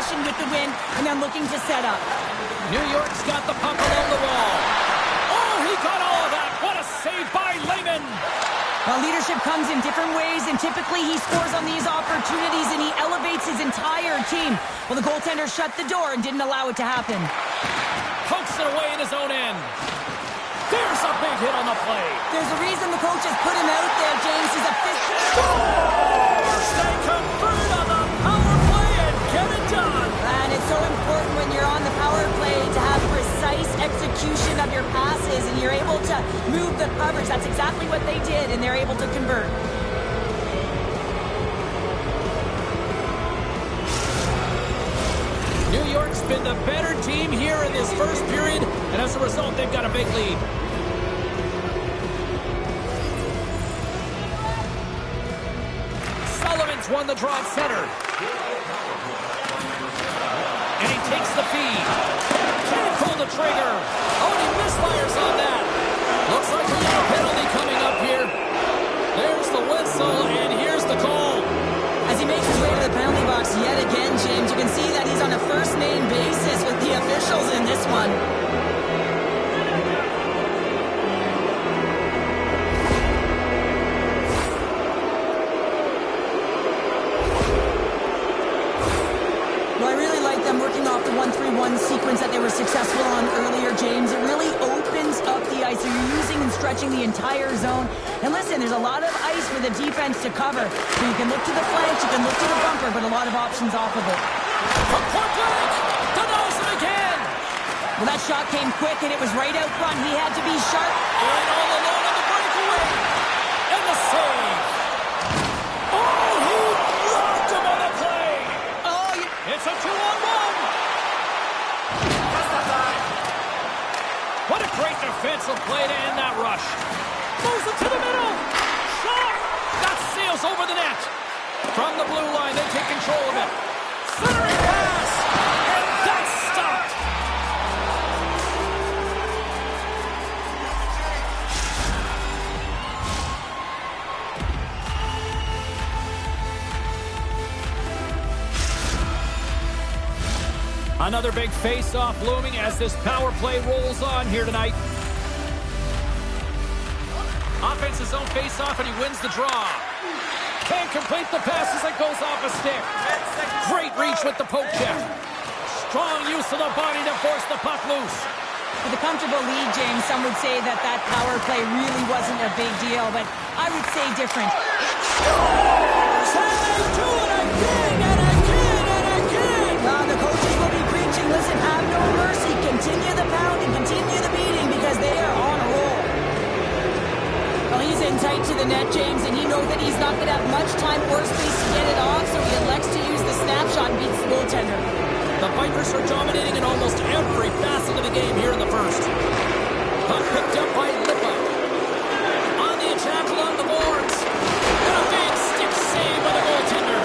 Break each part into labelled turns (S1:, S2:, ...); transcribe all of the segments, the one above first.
S1: possession with the win, and then looking to set up.
S2: New York's got the puck along the wall. Oh, he got all of that. What a save by Lehman.
S1: Well, leadership comes in different ways, and typically he scores on these opportunities, and he elevates his entire team. Well, the goaltender shut the door and didn't allow it to happen.
S2: Pokes it away in his own end. There's a big hit on the play.
S1: There's a reason the coach has put him out there, James. He's a fifth.
S2: Scores! They convert on the power play and get it done.
S1: And it's so important when you're on the power play to have precise execution of your passes, and you're able to move the coverage. That's exactly what they did, and they're able to convert.
S2: New York's been the better team here in this first period, and as a result, they've got a big lead. Sullivan's won the draw at center. And he takes the feed. Can't pull the trigger. Oh, and he misfires on that. Looks like we have a penalty coming up here. There's the whistle, and here's the call.
S1: As he makes his way to the penalty box yet again, James, you can see that he's on a first-name basis with the officials in this one. Well, I really like them working off the 1-3-1 sequence that they were successful on earlier, James. It really opens up the ice. So you're using and stretching the entire zone. And listen, there's a lot of ice for the defense to cover. So you can look to the flanks, you can look to the bumper, but a lot of options off of it.
S2: From point blank, denies it again.
S1: Well, that shot came quick, and it was right out front. He had to be sharp.
S2: And all alone on the breakaway. And the save. Oh, he blocked him on the play.
S1: Oh,
S2: It's a 2-on-1. What a great defensive play to end that rush. Moves it to the middle. Shot. That sails over the net. From the blue line, they take control of it. Centering pass. And that's stopped. Another big face-off looming as this power play rolls on here tonight. Offensive zone face-off, and he wins the draw. Can't complete the pass as it goes off a stick. Great reach with the poke check. Strong use of the body to force the puck loose.
S1: With a comfortable lead, James, some would say that that power play really wasn't a big deal, but I would say different.
S2: Scores! And they do it again and again and again!
S1: The coaches will be preaching, listen, have no mercy. Continue the pounding, continue the beating, because they are on a roll. Well, he's in tight to the net, James, and he knows that he's not going to have much time or space to get it off, so he elects to use the snapshot and beats the goaltender.
S2: The Vipers are dominating in almost every facet of the game here in the first. Puck picked up by Lippa. On the attack along the boards. And a big stick save by the goaltender.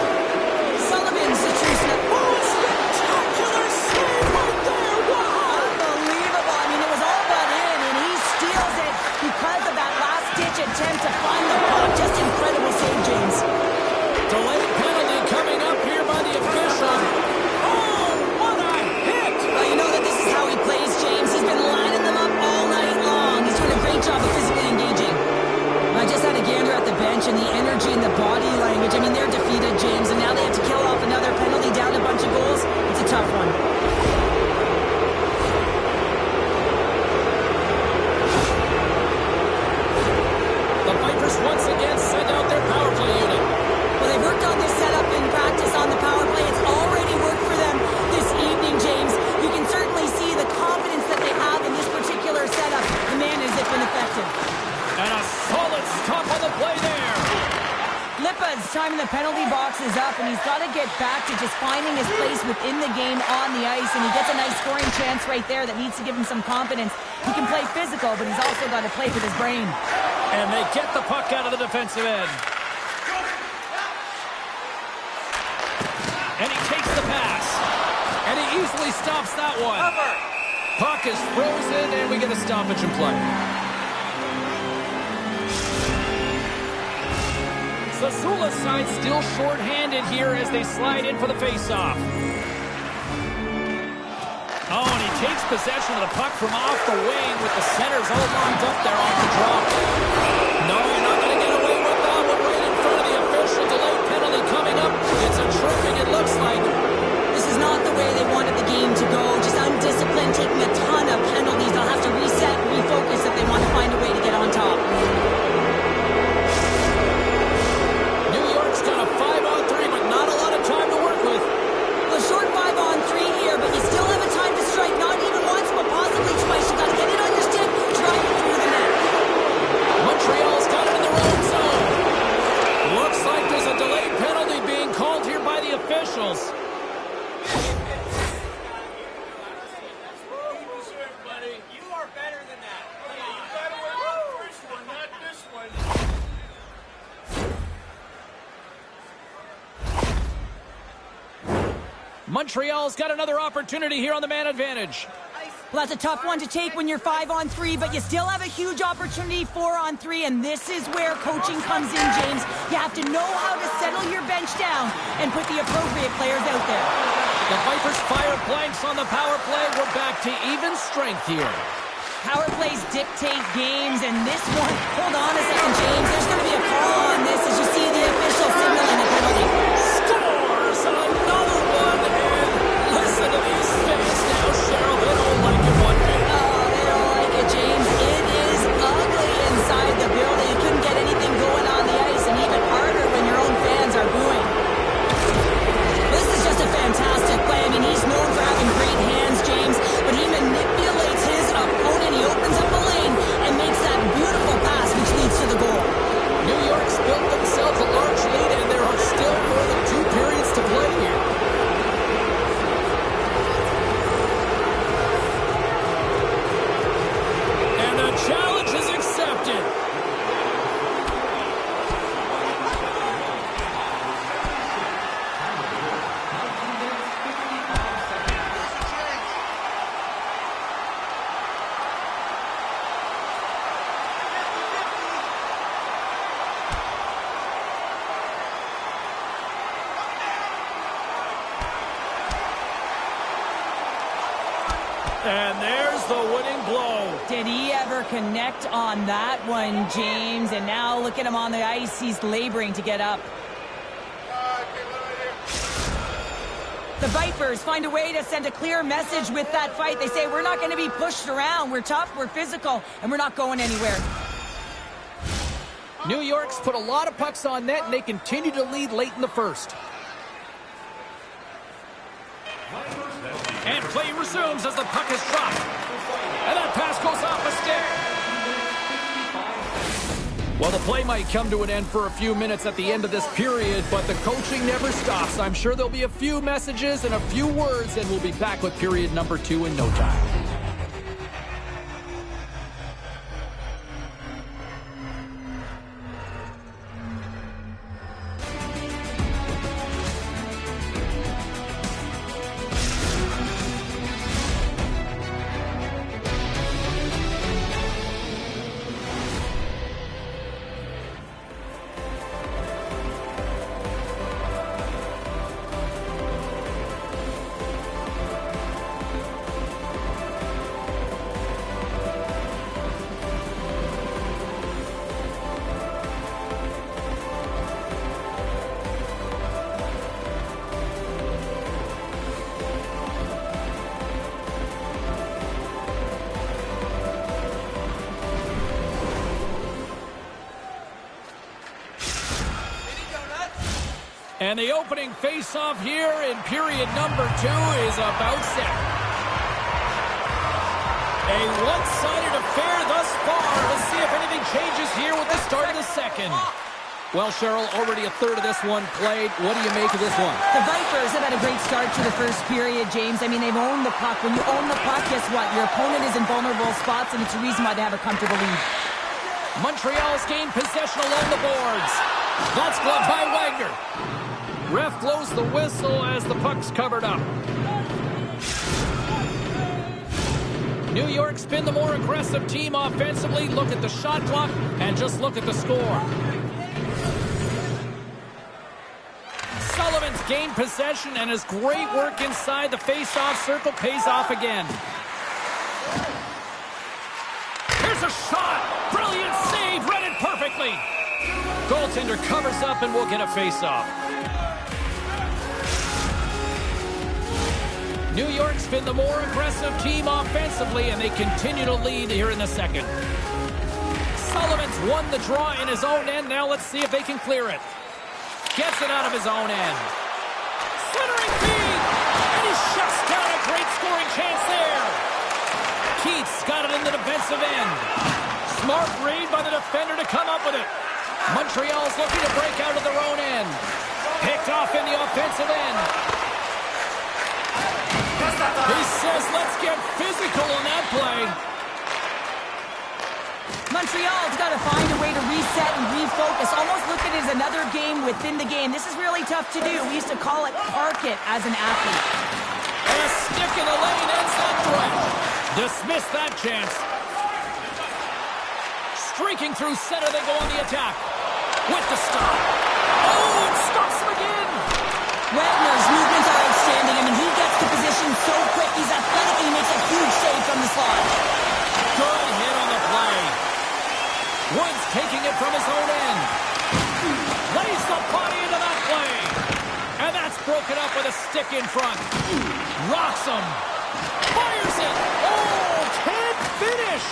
S1: Sullivan's the true snap.
S2: Oh, spectacular save right there! Wow!
S1: Unbelievable. I mean, it was all but in, and he steals it because of that last-ditch attempt to find the puck. Just incredible save, James.
S2: Delayed penalty coming up here by the official. Oh, what a hit!
S1: Well, you know that this is how he plays, James. He's been lining them up all night long. He's doing a great job of physically engaging. I just had a gander at the bench, and the energy and the body language. I mean, they're defeated, James, and now they have to kill off another penalty, down a bunch of goals. It's a tough one.
S2: The Vipers once again send out their power play unit.
S1: Well, they've worked on this setup in practice on the power play. It's already worked for them this evening, James. You can certainly see the confidence that they have in this particular setup. The man has been effective.
S2: And a solid stop on the play there.
S1: Lippa's time in the penalty box is up, and he's got to get back to just finding his place within the game on the ice, and he gets a nice scoring chance right there that needs to give him some confidence. He can play physical, but he's also got to play with his brain.
S2: And they get the puck out of the defensive end. And he takes the pass. And he easily stops that one. Puck is frozen, and we get a stoppage in play. Sasula's side still short-handed here as they slide in for the face-off. takes possession of the puck from off the wing with the centers all locked up there off the drop. No, you're not going to get away with that one right in front of the official. Delayed penalty coming up. It's a tripping, it looks like.
S1: This is not the way they wanted the game to go. Just undisciplined, taking a ton of penalties. They'll have to reset and refocus if they want to find a way to get on top.
S2: New York's got a 5-on-3, but not a lot of time to work with.
S1: Well, short 5-on-3 here, but you still have a time to strike. Not even once, but possibly twice. You got to get it on your stick, drive it through the net.
S2: Montreal's got it in their own zone. Looks like there's a delayed penalty being called here by the officials. Montreal's got another opportunity here on the man advantage.
S1: Well, that's a tough one to take when you're 5-on-3, but you still have a huge opportunity 4-on-3, and this is where coaching comes in, James. You have to know how to settle your bench down and put the appropriate players out there.
S2: The Vipers fire blanks on the power play. We're back to even strength here.
S1: Power plays dictate games, and this one, hold on a second, James. There's going to be a call on this as you see the official signaling a penalty.
S2: Scores another one, and listen to these fans now, Cheryl. They don't like it one bit.
S1: Oh, they don't like it, James. It is ugly inside the building. You couldn't get anything going on the ice, and even harder when your own fans are booing. This is just a fantastic play. I mean, he's known for having great hands, James, but he manipulates his opponent. He opens up a lane and makes that beautiful pass, which leads to the goal.
S2: New York's built themselves a large lead, and there are still more than 2 periods to play here. And the challenge is accepted. And there's the winning blow.
S1: Did he ever connect on that one, James? And now look at him on the ice. He's laboring to get up. The Vipers find a way to send a clear message with that fight. They say, we're not going to be pushed around. We're tough, we're physical, and we're not going anywhere.
S2: New York's put a lot of pucks on net, and they continue to lead late in the first. And play resumes as the puck is dropped. And that pass goes off a stick. Well, the play might come to an end for a few minutes at the end of this period, but the coaching never stops. I'm sure there'll be a few messages and a few words, and we'll be back with period number 2 in no time. And the opening face-off here in period number 2 is about set. A one-sided affair thus far. Let's see if anything changes here with the start of the second. Well, Cheryl, already a third of this one played. What do you make of this one?
S1: The Vipers have had a great start to the first period, James. I mean, they've owned the puck. When you own the puck, guess what? Your opponent is in vulnerable spots, and it's a reason why they have a comfortable lead.
S2: Montreal's gained possession along the boards. That's gloved by Wagner. Ref blows the whistle as the puck's covered up. New York's been the more aggressive team offensively. Look at the shot clock and just look at the score. Sullivan's gained possession, and his great work inside the face-off circle pays off again. a shot. Brilliant save. Read it perfectly. Goaltender covers up and we'll get a face-off. New York's been the more aggressive team offensively, and they continue to lead here in the second. Sullivan's won the draw in his own end. Now let's see if they can clear it. Gets it out of his own end. Centering feed! And he shuts down a great scoring chance there. Keith's got it in the defensive end. Smart read by the defender to come up with it. Montreal's looking to break out of their own end. Picked off in the offensive end. He says, let's get physical on that play.
S1: Montreal's got to find a way to reset and refocus. Almost look at it as another game within the game. This is really tough to do. We used to call it park it as an athlete.
S2: And a stick in the lane ends that threat. Dismiss that chance. Streaking through center, they go on the attack. With the stop. Oh, it stops him again.
S1: Wagner's movements are outstanding. I mean, he gets to position so quick. He's athletic and he makes a huge save from the slot.
S2: Good hit on the play. Woods taking it from his own end. Lays the body into that play. And that's broken up with a stick in front. Rocks him. Fires it. Oh, can't finish.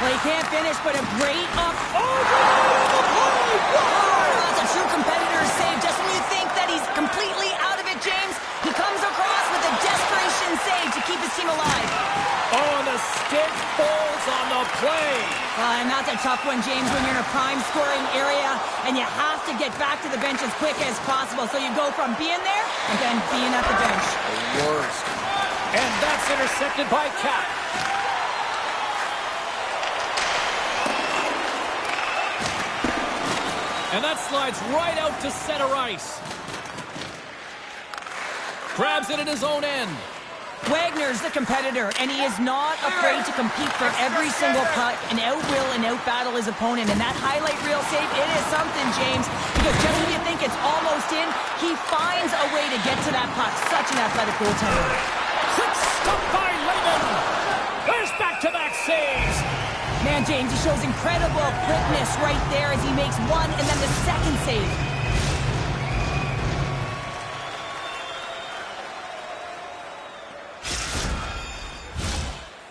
S1: Well, he can't finish, but a great up.
S2: Oh, the play.
S1: Oh, that's a true competitor's save. Just when you think that he's completely out of it, James, he comes across with a desperation save to keep his team alive.
S2: Oh, and the stick falls on the play.
S1: And that's a tough one, James, when you're in a prime scoring area and you have to get back to the bench as quick as possible. So you go from being there and then being at the bench.
S2: The worst. And that's intercepted by Cap. And that slides right out to center ice. Grabs it in his own end.
S1: Wagner's the competitor, and he is not afraid to compete for every single puck and outwill and outbattle his opponent. And that highlight reel save, it is something, James, because just when you think it's almost in, he finds a way to get to that puck. Such an athletic goaltender.
S2: Quick stop by Lehman. There's back-to-back saves.
S1: Man, James, he shows incredible quickness right there as he makes one and then the second save.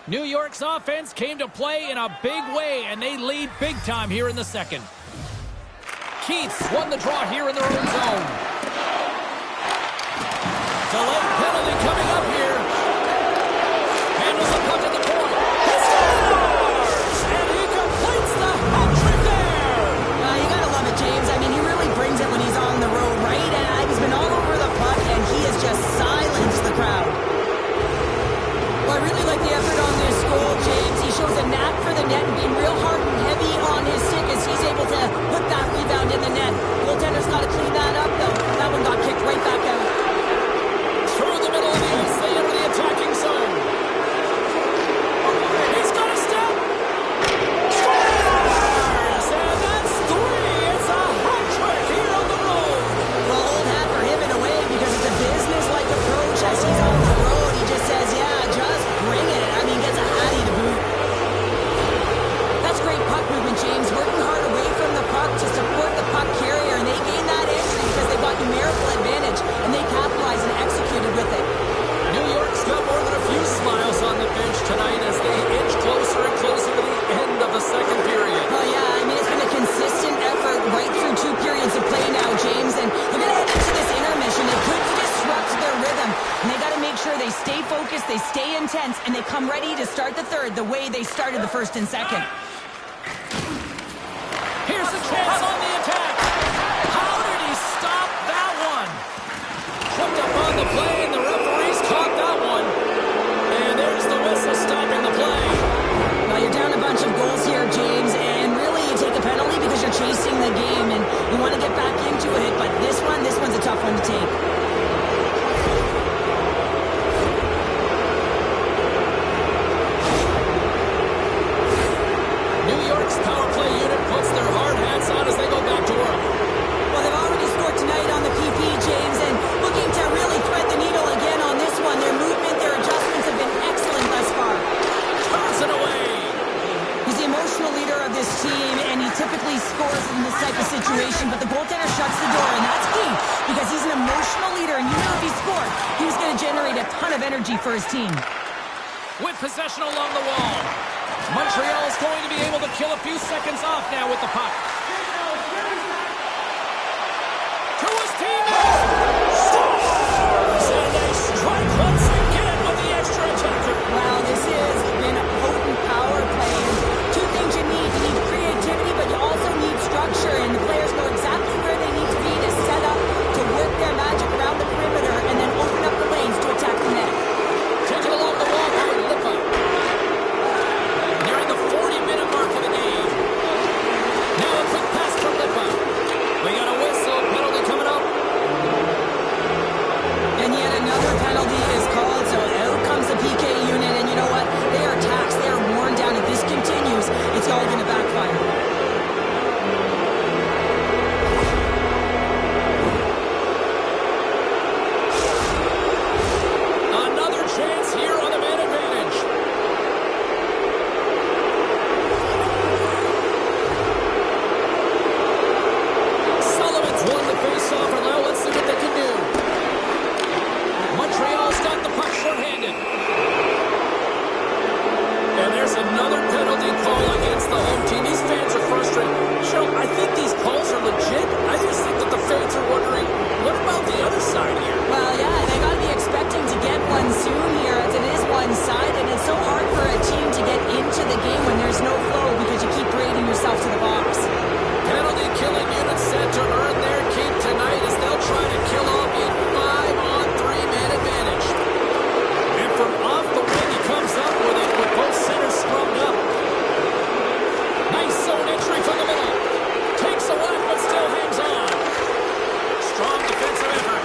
S2: New York's offense came to play in a big way, and they lead big time here in the second. Keith's won the draw here in their own zone. Delayed penalty coming up here. Handles the puck at the point. He scores! And he completes the hat-trick there!
S1: You gotta love it, James. I mean, he really brings it when he's on the road, right? And he's been all over the puck, and he has just silenced the crowd. Well, I really like the effort on this goal, James. He shows a knack for the net and being real hard and heavy on his stick as he's able to put that rebound in the net. Goaltender's got to clean that up, though. That one got kicked right back out.
S2: Through the middle of the ice, they enter the attacking zone. He's got a step. Scores! And that's three. It's a hat trick here on the road.
S1: Well, old hat for him in a way because it's a business-like approach as he's on the road. He just says, yeah, just bring it. I mean, gets a hattie to boot. That's great puck movement, James. Working hard away from the puck to support the puck carrier, and they gain that entry because they've got numerical advantage, and they capitalized and executed with it.
S2: New York's got more than a few smiles on the bench tonight as they inch closer and closer to the end of the second period.
S1: Oh, yeah, I mean, it's been a consistent effort right through 2 periods of play now, James, and they're going to head into this intermission. It could disrupt their rhythm, and they got to make sure they stay focused, they stay intense, and they come ready to start the third the way they started the first and second.
S2: Here's a chance on the attack. How did he stop that one? Tripped up on the play, and the referees caught that one. And there's the whistle stopping the play.
S1: Well, you're down a bunch of goals here, James, and really you take a penalty because you're chasing the game, and you want to get back into it, but this one's a tough one to take.
S2: New York's power play unit puts their hard hats on as they go
S1: going to generate a ton of energy for his team.
S2: With possession along the wall. Montreal is going to be able to kill a few seconds off now with the puck. To his teammates. Scores! And they strike once again with the extra attacker.
S1: Wow, this has been a potent power play. And two things you need. You need creativity, but you also need structure. And the players know exactly where they need to be to set up, to work their magic around the perimeter, and then open up the lanes to attack the net.
S2: Take it along the wall by Lippa. Nearing the 40-minute mark of the game. Now a quick pass from Lippa. We got a whistle. Penalty coming up.
S1: And yet another penalty is called, so out comes the PK unit. And you know what? They are taxed. They are worn down. If this continues, it's all going to backfire.
S2: Another chance here on the man advantage. Sullivan's won the face-off. Now let's see what they can do. Montreal's got the puck short-handed. And there's another penalty call against the home team. These fans are frustrated. Cheryl, I think these calls are legit. I just think that the fans are wondering, what about the other side here?
S1: Well, yeah, they got to be expecting to get one soon here, as it is one-sided. It's so hard for a team to get into the game when there's no flow because you keep parading yourself to the box.
S2: Penalty killing unit set to earn their keep tonight as they'll try to kill off a 5-on-3 man advantage. And from off the wing, he comes up with it with both centers scrubbed up. Nice zone entry from the middle. Takes a whack, but still hangs on. Strong defensive effort.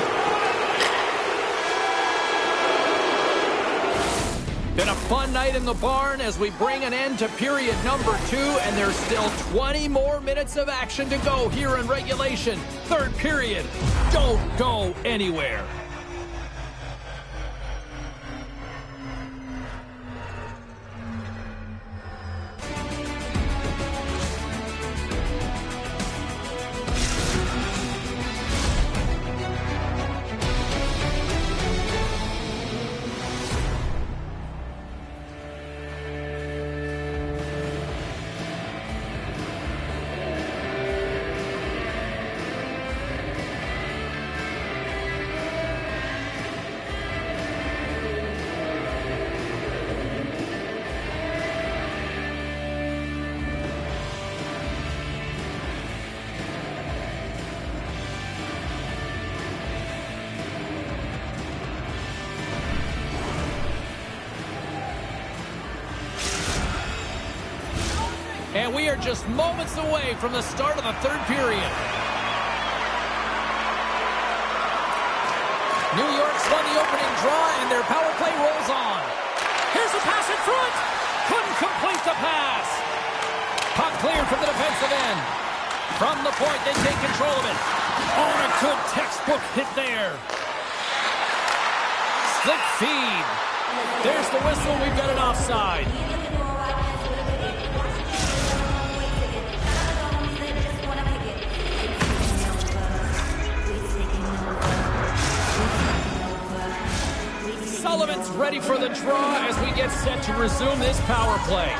S2: Been a fun night in the barn as we bring an end to period number 2, and there's still 20 more minutes of action to go here in regulation. Third period. Don't go anywhere. And we are just moments away from the start of the third period. New York's won the opening draw, and their power play rolls on. Here's a pass in front. Couldn't complete the pass. Puck cleared from the defensive end. From the point, they take control of it. Oh, and a good textbook hit there. Slick feed. There's the whistle. We've got an offside. Sullivan's ready for the draw as we get set to resume this power play.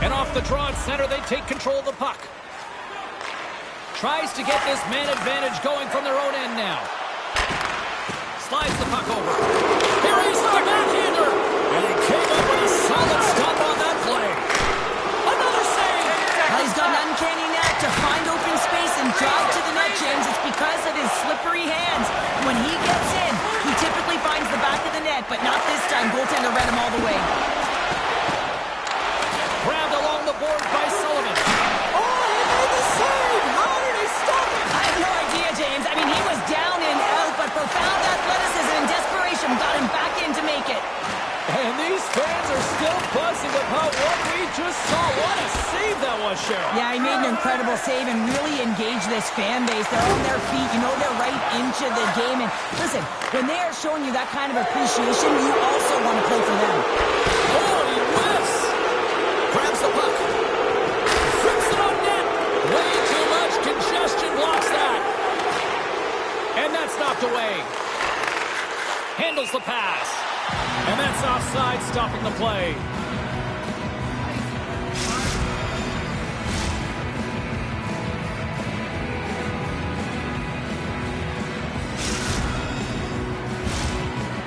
S2: And off the draw at center, they take control of the puck. Tries to get this man advantage going from their own end now. Slides the puck over. Here is the backhander. And he came up with a solid stop on that play. Another save.
S1: Well, he's got an uncanny knack to find open space and drive to the net, James. It's because of his slippery hands. When he gets in, he typically finds the back of the net, but not this time. Goaltender read him all the way.
S2: Grabbed along the board by Sullivan. Oh, he made the save! How did he stop it?
S1: I have no idea, James. I mean, he was down and out, but profound athleticism and desperation got him back in to make it.
S2: And these fans are still buzzing about what we just saw. What a save that was, Cheryl.
S1: Yeah, he made an incredible save and really engaged this fan base. They're on their feet. You know they're right into the game. And listen, when they are showing you that kind of appreciation, you also want to play for them.
S2: Oh, he whiffs. Grabs the puck. Flips it on net. Way too much congestion blocks that. And that's knocked away. handles the pass. And that's offside, stopping the play.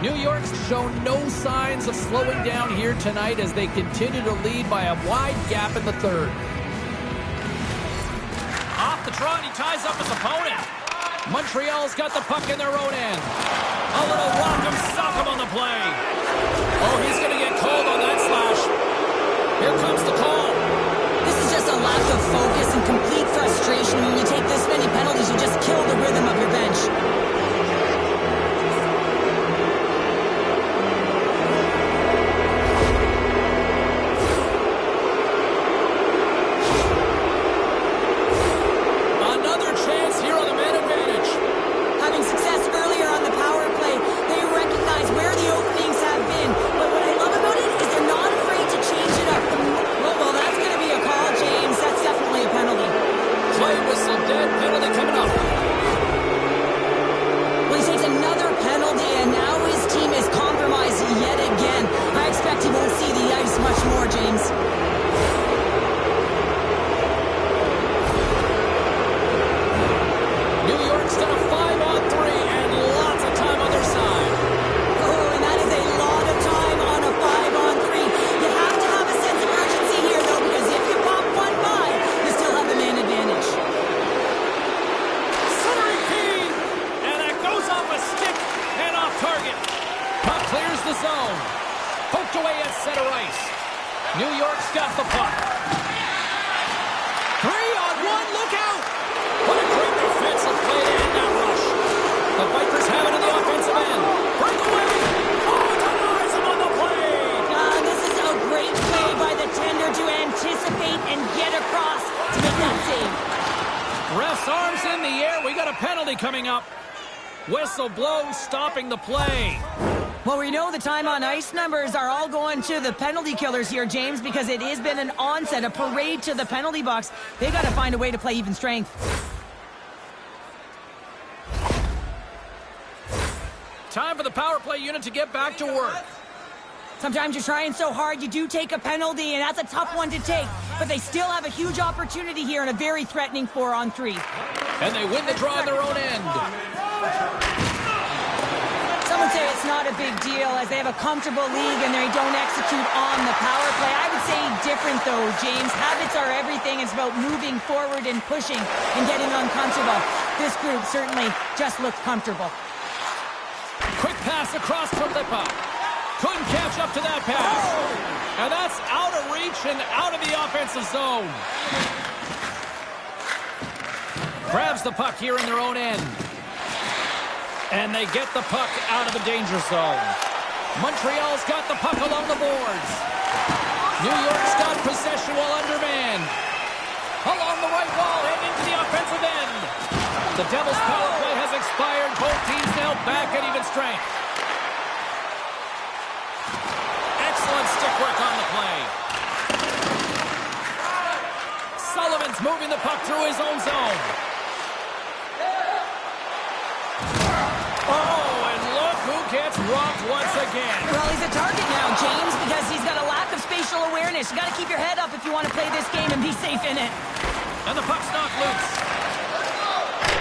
S2: New York's shown no signs of slowing down here tonight as they continue to lead by a wide gap in the third. Off the draw, and he ties up his opponent. Montreal's got the puck in their own end. A little rock'em sock'em on the play. Oh, he's going to get called on that slash. Here comes the call.
S1: This is just a lack of focus and complete frustration. When you take this many penalties, you just kill the rhythm of your bench.
S2: Coming up. Whistle blows, stopping the play.
S1: Well, we know the time on ice numbers are all going to the penalty killers here, James, because it has been an onset, a parade to the penalty box. They got to find a way to play even strength.
S2: Time for the power play unit to get back to work.
S1: Sometimes you're trying so hard, you do take a penalty, and that's a tough one to take. But they still have a huge opportunity here in a very threatening 4-on-3.
S2: And they win the draw on their own end.
S1: Some would say it's not a big deal as they have a comfortable league and they don't execute on the power play. I would say different though, James. Habits are everything. It's about moving forward and pushing and getting uncomfortable. This group certainly just looks comfortable.
S2: Quick pass across to Lippa. Couldn't catch up to that pass. And that's out of reach and out of the offensive zone. Grabs the puck here in their own end. And they get the puck out of the danger zone. Montreal's got the puck along the boards. New York's got possession while undermanned. Along the right wall, heading into the offensive end. The Devils' power play has expired. Both teams now back at even strength. Excellent stick work on the play. Sullivan's moving the puck through his own zone. Oh, and look who gets rocked once again.
S1: Well, he's a target now, James, because he's got a lack of spatial awareness. You got to keep your head up if you want to play this game and be safe in it.
S2: And the puck's knocked loose.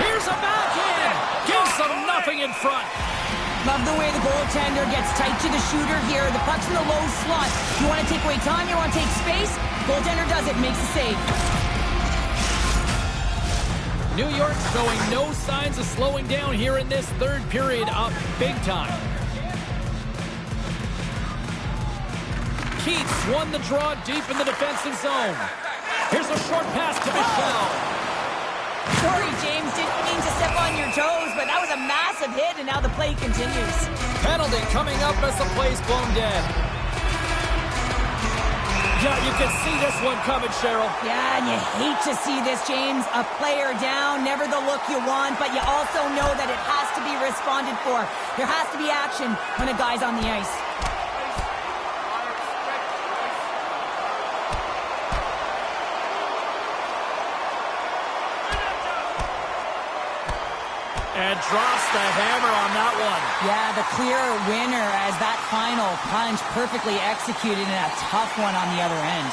S2: Here's a backhand. Gives them nothing in front.
S1: Love the way the goaltender gets tight to the shooter here. The puck's in the low slot. You want to take away time, you want to take space. Goaltender does it, makes a save.
S2: New York showing no signs of slowing down here in this third period, up big time. Keats won the draw deep in the defensive zone. Here's a short pass to Michel.
S1: Sorry, James, didn't mean to step on your toes, but that was a massive hit, and now the play continues.
S2: Penalty coming up as the play's blown dead. Yeah, you can see this one coming, Cheryl.
S1: Yeah, and you hate to see this, James. A player down, never the look you want, but you also know that it has to be responded for. There has to be action when a guy's on the ice.
S2: And drops the hammer on that one.
S1: Yeah, the clear winner as that final punch perfectly executed in a tough one on the other end.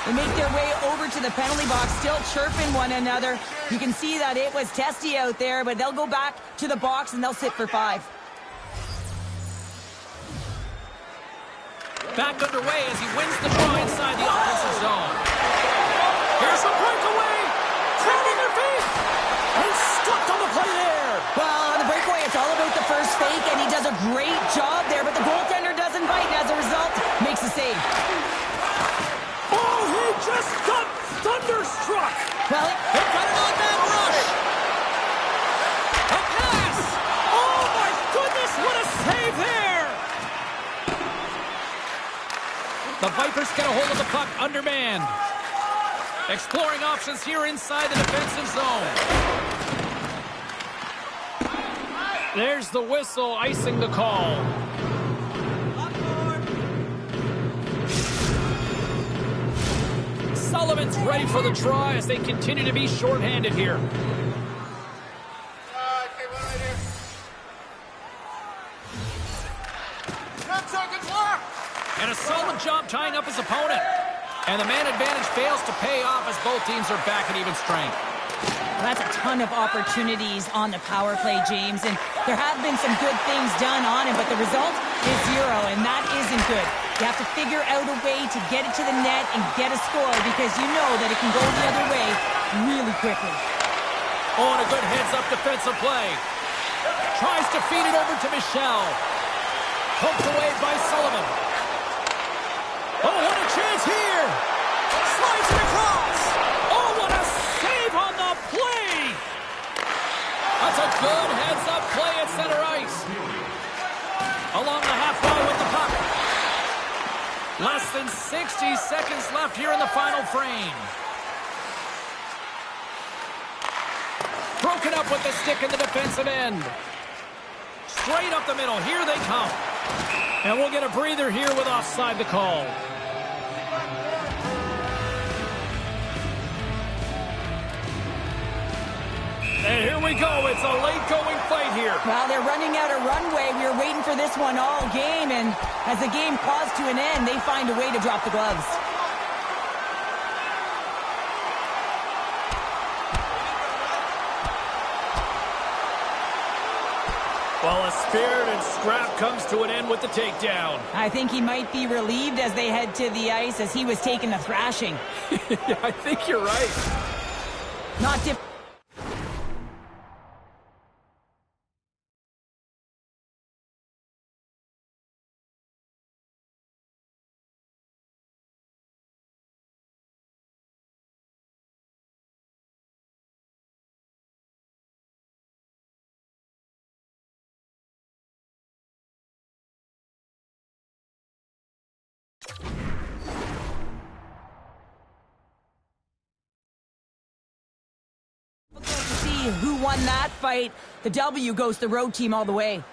S1: They make their way over to the penalty box, still chirping one another. You can see that it was testy out there, but they'll go back to the box and they'll sit for 5.
S2: Back underway as he wins the draw inside the offensive zone. Here's a breakaway. Taking their feet. And stopped on the play there.
S1: Well, on the breakaway, it's all about the first fake, and he does a great job there, but the goaltender doesn't bite, and as a result, makes a save.
S2: Oh, he just got thunderstruck.
S1: Well,
S2: They got an on-man rush. A pass. Oh, my goodness, what a save there. The Vipers get a hold of the puck undermanned. Exploring options here inside the defensive zone. There's the whistle, icing the call. Sullivan's ready for the try as they continue to be shorthanded here. And a solid job tying up his opponent. And the man advantage fails to pay off as both teams are back at even strength.
S1: that's a ton of opportunities on the power play, James, and there have been some good things done on him, but the result is 0, and that isn't good. You have to figure out a way to get it to the net and get a score because you know that it can go the other way really quickly.
S2: Oh, and a good heads-up defensive play. Tries to feed it over to Michel. Poked away by Sullivan. Oh, what a chance here! Slides it across! Oh, what a save on the play! That's a good heads-up play at center ice. Along the half wall with the puck. Less than 60 seconds left here in the final frame. Broken up with the stick in the defensive end. Straight up the middle. Here they come. And we'll get a breather here with offside the call. And here we go. It's a late-going fight here.
S1: Well, they're running out of runway. We were waiting for this one all game, and as the game draws to an end, they find a way to drop the gloves.
S2: Well, a spirited scrap comes to an end with the takedown.
S1: I think he might be relieved as they head to the ice as he was taking a thrashing.
S2: Yeah, I think you're right.
S1: Not different. Who won that fight? The W goes to the road team all the way.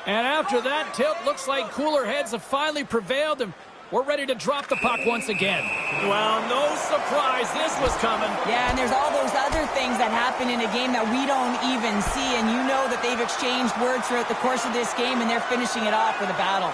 S2: And after that tilt, looks like cooler heads have finally prevailed, and we're ready to drop the puck once again. Well, no surprise this was coming.
S1: Yeah, and there's all those other things that happen in a game that we don't even see, and you know that they've exchanged words throughout the course of this game, and they're finishing it off with a battle.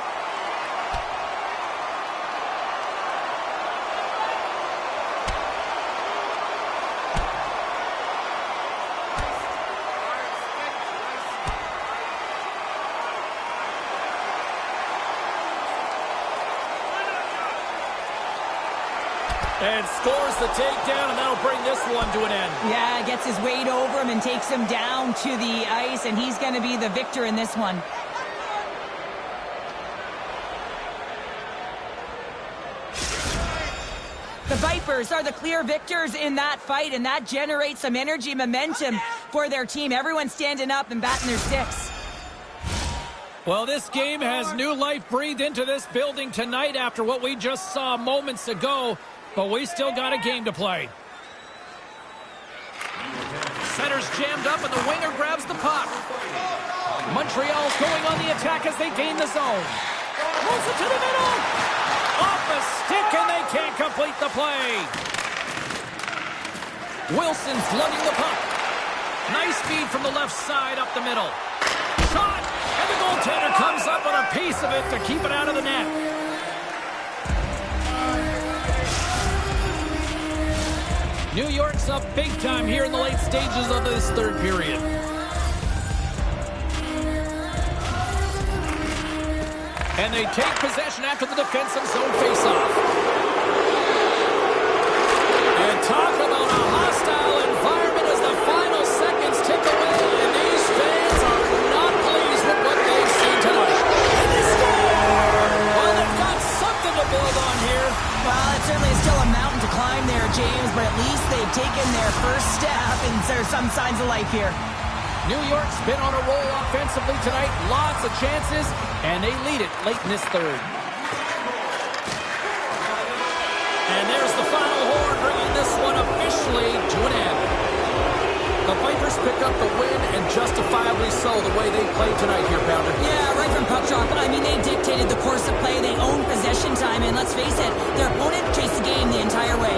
S2: And scores the takedown, and that'll bring this one to an end.
S1: Yeah, gets his weight over him and takes him down to the ice, and he's going to be the victor in this one. The Vipers are the clear victors in that fight, and that generates some energy, momentum for their team. Everyone's standing up and batting their sticks.
S2: Well, this game has new life breathed into this building tonight after what we just saw moments ago. But we still got a game to play. Center's jammed up, and the winger grabs the puck. Montreal's going on the attack as they gain the zone. Moves it to the middle. Off a stick, and they can't complete the play. Wilson's lugging the puck. Nice feed from the left side up the middle. Shot! And the goaltender comes up with a piece of it to keep it out of the net. New York's up big time here in the late stages of this third period. And they take possession after the defensive zone faceoff. And talk about a hostile environment as the final seconds tick away. And these fans are not pleased with what they've seen tonight. And they score! Well, they've got something to build on here.
S1: Well, it certainly is still a mountain to climb there, James, but at least they've taken their first step, and there's some signs of life here.
S2: New York's been on a roll offensively tonight. Lots of chances, and they lead it late in this third. And there's the final horn, bringing this one officially to an end. The Vipers picked up the win, and justifiably so, the way they played tonight here, Pounder.
S1: Yeah, right from puck drop. I mean, they dictated the course of play. They owned possession time, and let's face it, their opponent chased the game the entire way.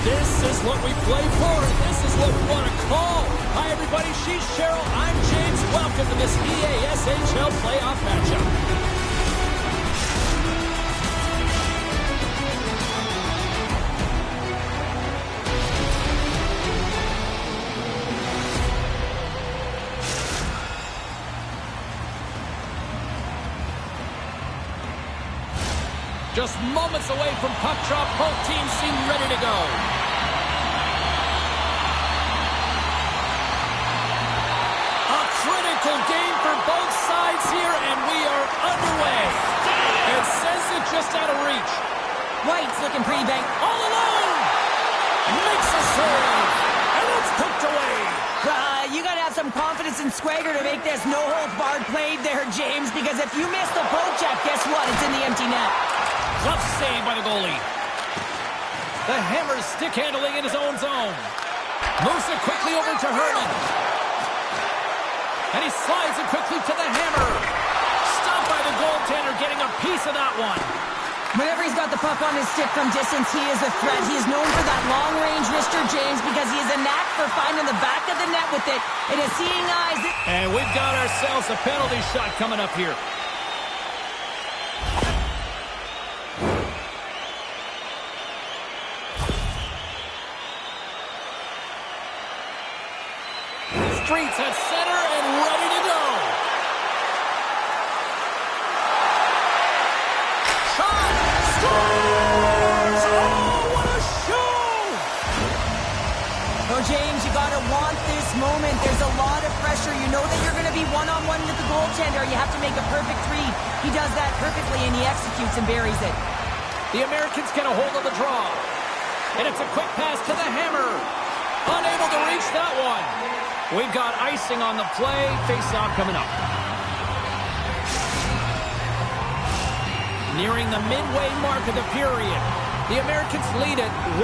S2: This is what we play for. This is what we want to call. Hi, everybody. She's Cheryl. I'm James. Welcome to this EASHL playoff matchup. Just moments away from puck drop, both teams seem ready to go. A critical game for both sides here, and we are underway. It says it just out of reach.
S1: White's looking pretty bang.
S2: All alone! Makes a save, and it's poked away.
S1: You got to have some confidence and swagger to make this no-holds-barred played there, James, because if you miss the poke check, guess what? It's in the empty net.
S2: Tough save by the goalie. The Hammer's stick handling in his own zone. Moves it quickly over to Herman. And he slides it quickly to the Hammer. Stopped by the goaltender, getting a piece of that one.
S1: Whenever he's got the puck on his stick from distance, he is a threat. He is known for that long-range Mr. James because he has a knack for finding the back of the net with it. It is seeing eyes.
S2: And we've got ourselves a penalty shot coming up here. Streets at center and ready to go. Shot! Scores! Oh, what a show!
S1: Oh, James, you got to want this moment. There's a lot of pressure. You know that you're going to be one-on-one with the goaltender. You have to make a perfect read. He does that perfectly, and he executes and buries it.
S2: The Americans get a hold of the draw. And it's a quick pass to the Hammer. Unable to reach that one. We've got icing on the play. Face-off coming up. Nearing the midway mark of the period. The Americans lead it 1-0.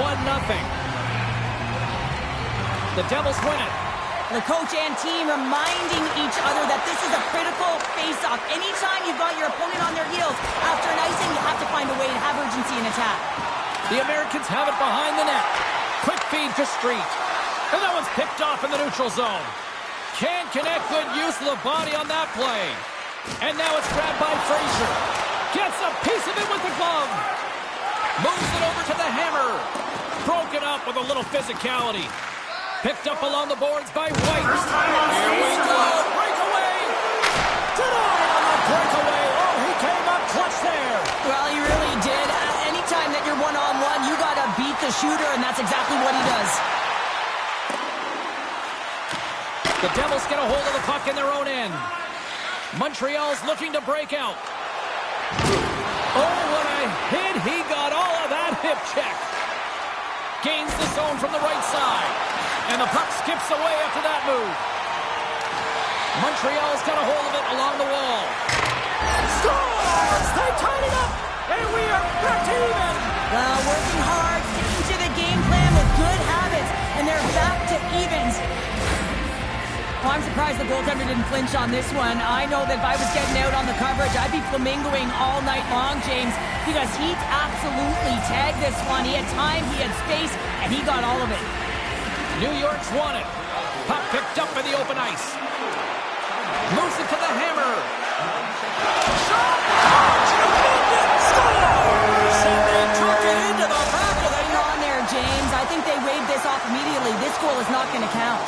S2: The Devils win it.
S1: The coach and team reminding each other that this is a critical face-off. Anytime you've got your opponent on their heels, after an icing, you have to find a way to have urgency in attack.
S2: The Americans have it behind the net. Quick feed to Street. And that one's picked off in the neutral zone. Can't connect. Good use of the body on that play. And now it's grabbed by Frazier. Gets a piece of it with the glove. Moves it over to the Hammer. Broken up with a little physicality. Picked up along the boards by White. Here we go. Breakaway. Denied on the break.
S1: shooter, and that's exactly what he does.
S2: The Devils get a hold of the puck in their own end. Montreal's looking to break out. Oh, what a hit. He got all of that hip check. Gains the zone from the right side. And the puck skips away after that move. Montreal's got a hold of it along the wall. Scores! They tied it up! And we are back to even!
S1: Well, working hard, sticking to the game plan with good habits, and they're back to evens. Oh, I'm surprised the goaltender didn't flinch on this one. I know that if I was getting out on the coverage, I'd be flamingoing all night long, James, because he absolutely tagged this one. He had time, he had space, and he got all of it.
S2: New York's won it. Puck picked up in the open ice. Moves it to the hammer. Shot! Scores! And they took it into the back of the
S1: Hang on there, James. I think they waved this off immediately. This goal is not going to count.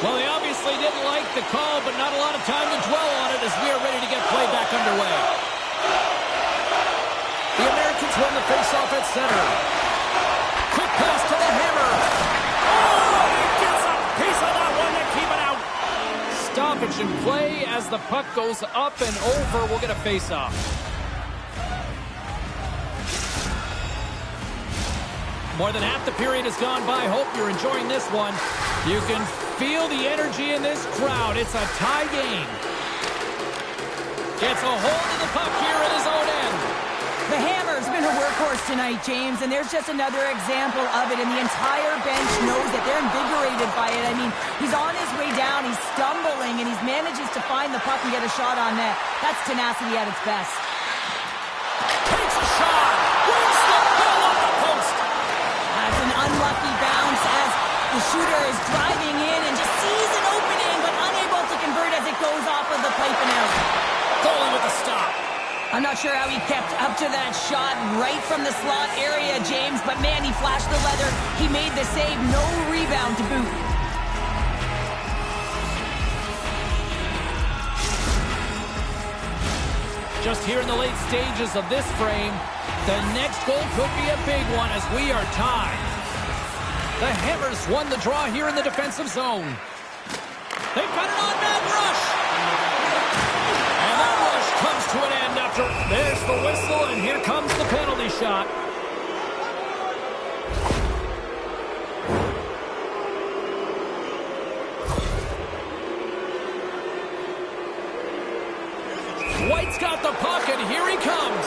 S2: Well, they obviously didn't like the call, but not a lot of time to dwell on it as we are ready to get play back underway. The Americans won the faceoff at center. Quick pass to the hammer. Oh, he gets a piece of that one to keep it out. Stoppage in play as the puck goes up and over. We'll get a faceoff. More than half the period has gone by. Hope you're enjoying this one. You can feel the energy in this crowd. It's a tie game. Gets a hold of the puck here in his own end.
S1: The hammer's been a workhorse tonight, James, and there's just another example of it, and the entire bench knows that they're invigorated by it. I mean, he's on his way down, he's stumbling, and he manages to find the puck and get a shot on net. That's tenacity at its best.
S2: Takes a shot. Wins the ball off the post.
S1: That's an unlucky bounce as the shooter is driving in and just sees an opening, but unable to convert as it goes off of the pipe and out.
S2: Goalie with a stop.
S1: I'm not sure how he kept up to that shot right from the slot area, James, but man, he flashed the leather. He made the save. No rebound to boot.
S2: Just here in the late stages of this frame, the next goal could be a big one as we are tied. The Hammers won the draw here in the defensive zone. They've got an on-man rush. And that rush comes to an end after. There's the whistle, and here comes the penalty shot. White's got the puck, and here he comes.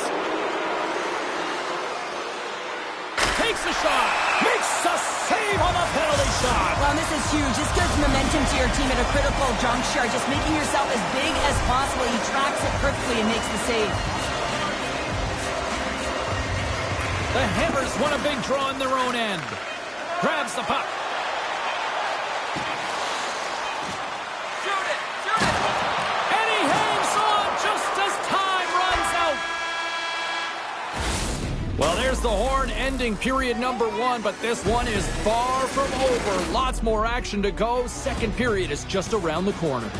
S2: Takes a shot. Makes a save on the penalty shot.
S1: Well, this is huge. This gives momentum to your team at a critical juncture. Just making yourself as big as possible. He tracks it perfectly and makes the save.
S2: The Hammers won a big draw in their own end. Grabs the puck. Shoot it! Shoot it! And he hangs on just as time runs out. Well, there's the horn ending period number 1, but this one is far from over. Lots more action to go. Second period is just around the corner.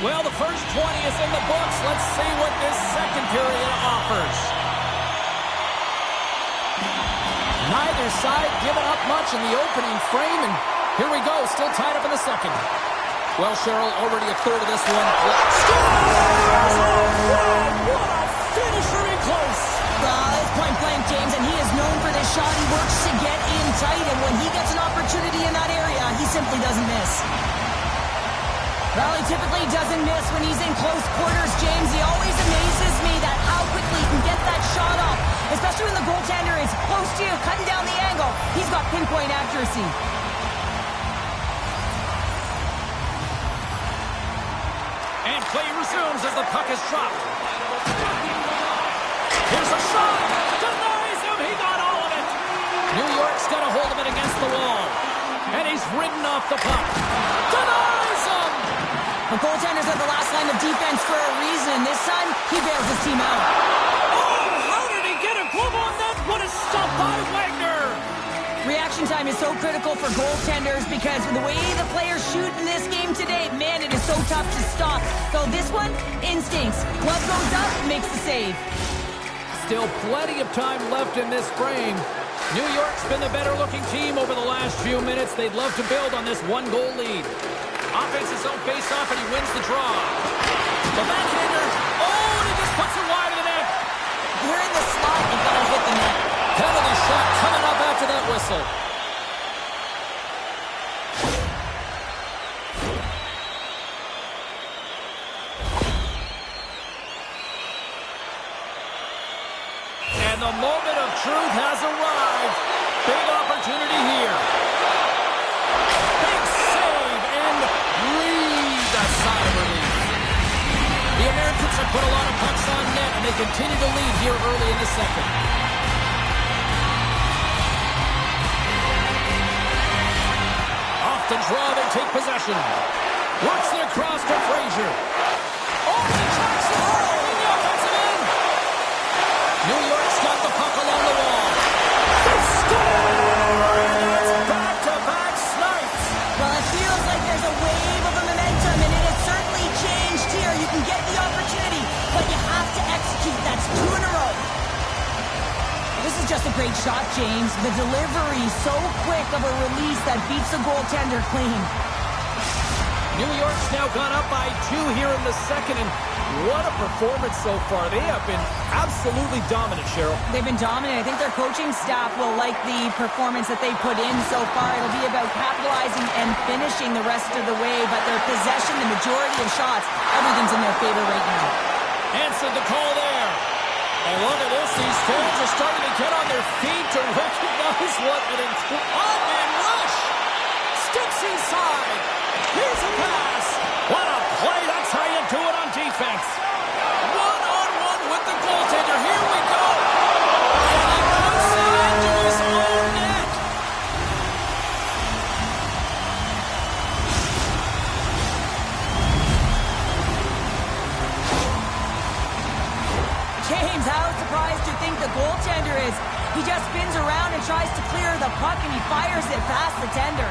S2: Well, the first 20 is in the books. Let's see what this second period offers. Neither side giving up much in the opening frame, and here we go, still tied up in the second. Well, Cheryl, already a third of this one. Scores! Oh, what a finisher in close!
S1: Well, it's point blank, James, and he is known for this shot. He works to get in tight, and when he gets an opportunity in that area, he simply doesn't miss. Well, he typically doesn't miss when he's in close quarters, James. He always amazes me that how quickly he can get that shot off, especially when the goaltender is close to you, cutting down the angle. He's got pinpoint accuracy.
S2: And play resumes as the puck is dropped. Here's a shot. Denies him. He got all of it. New York's got a hold of it against the wall. And he's ridden off the puck. Denies him.
S1: The goaltenders are the last line of defense for a reason. This time, he bails his team out.
S2: Oh, how did he get a glove on that? What a stop by Wagner.
S1: Reaction time is so critical for goaltenders because with the way the players shoot in this game today, man, it is so tough to stop. So this one, instincts. Glove goes up, makes the save.
S2: Still plenty of time left in this frame. New York's been the better-looking team over the last few minutes. They'd love to build on this one-goal lead. Offense his own face-off, and he wins the draw. The backhander. Oh, and he just puts it wide of the net.
S1: You're in the slot, you gotta hit the net.
S2: Penalty shot coming up after that whistle. And the moment of truth has arrived. Big opportunity here. Big save and breathe a sigh of relief. The Americans have put a lot of pucks on net, and they continue to lead here early in the second. Off the draw, they take possession. Works it across to Frazier. Oh, the Jackson! The offensive end! New York's got the puck along the wall. They score! It's back-to-back snipes.
S1: Well, it feels like there's a wave of momentum, and it has certainly changed here. You can get the opportunity, but you have to execute. That's 2 in a row. This is just a great shot, James. The delivery so quick of a release that beats the goaltender clean.
S2: New York's now gone up by 2 here in the second, and what a performance so far. They have been absolutely dominant, Cheryl.
S1: They've been dominant. I think their coaching staff will like the performance that they put in so far. It'll be about capitalizing and finishing the rest of the way, but their possession, the majority of shots, everything's in their favor right now.
S2: Answered the call there. And look at this. These fans are starting to get on their feet to recognize what an oh-man rush. Steps inside. Here's a pass. What a play. That's how you do it on defense. One-on-one with the goaltender. Here we go. And he puts it into his own net.
S1: James, how surprised do you think the goaltender is? He just spins around and tries to clear the puck, and he fires it past the tender.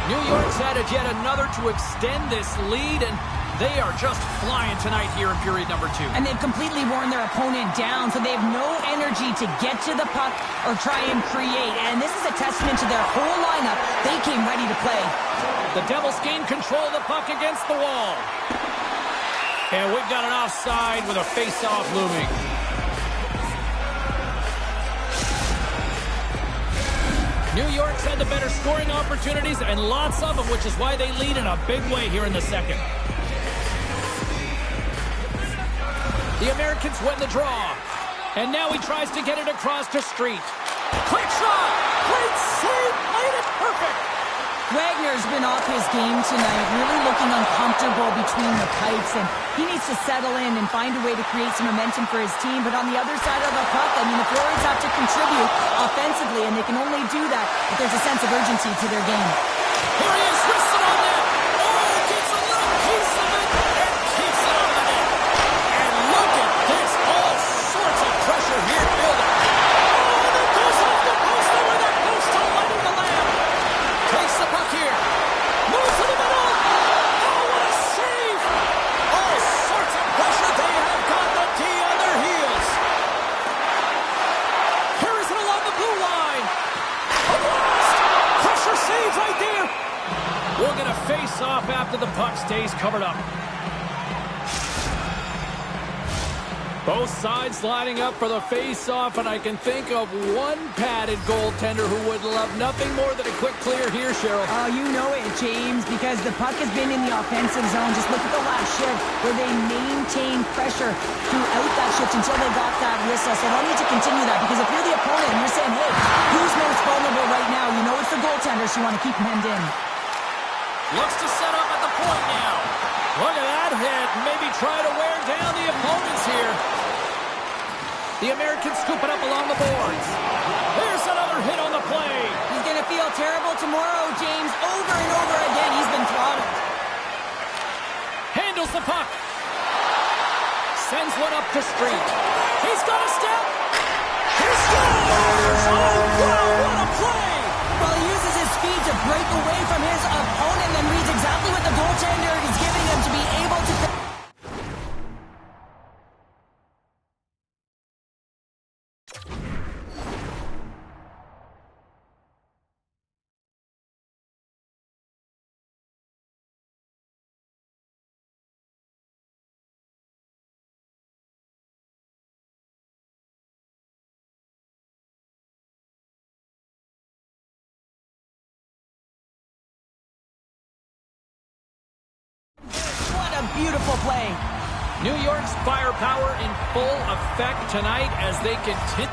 S2: New York's added yet another to extend this lead, and they are just flying tonight here in period number 2.
S1: And they've completely worn their opponent down, so they have no energy to get to the puck or try and create. And this is a testament to their whole lineup. They came ready to play.
S2: The Devils gain control of the puck against the wall. And we've got an offside with a face-off looming. New York's had the better scoring opportunities, and lots of them, which is why they lead in a big way here in the second. The Americans win the draw. And now he tries to get it across to Street. Quick shot! Great save! Played it perfect!
S1: Wagner's been off his game tonight, really looking uncomfortable between the pipes, and he needs to settle in and find a way to create some momentum for his team. But on the other side of the puck, I mean, the forwards have to contribute offensively, and they can only do that if there's a sense of urgency to their game.
S2: Here he is, wristed on net. Oh, gets a little piece of it and keeps it on the net. And look at this, all sorts of pressure here building. Oh, and it goes off the post over that post to lighting the lamp. Takes the puck here. Moves to the middle. Oh, what a save. All sorts of pressure. They have got the D on their heels. Harrison along the blue line. A blast. Pressure save right there. We'll get a face-off after the puck stays covered up. Both sides lining up for the face-off, and I can think of one padded goaltender who would love nothing more than a quick clear here, Cheryl.
S1: Oh, you know it, James, because the puck has been in the offensive zone. Just look at the last shift where they maintained pressure throughout that shift until they got that whistle. So they'll need to continue that, because if you're the opponent and you're saying, hey, who's most vulnerable right now? You know it's the goaltenders. You want to keep them hemmed in.
S2: Looks to set up at the point now. Look at that hit. Maybe try to wear down the opponents here. The Americans scoop it up along the boards. There's another hit on the play.
S1: He's going to feel terrible tomorrow, James. Over and over again, he's been throttled.
S2: Handles the puck. Sends one up the street. He's got a step. He scores! Oh, wow, what a play!
S1: Well, he uses his speed to break away from his opponent and reads exactly what the goaltender is giving him to be able to... What a beautiful play.
S2: New York's firepower in full effect tonight as they continue.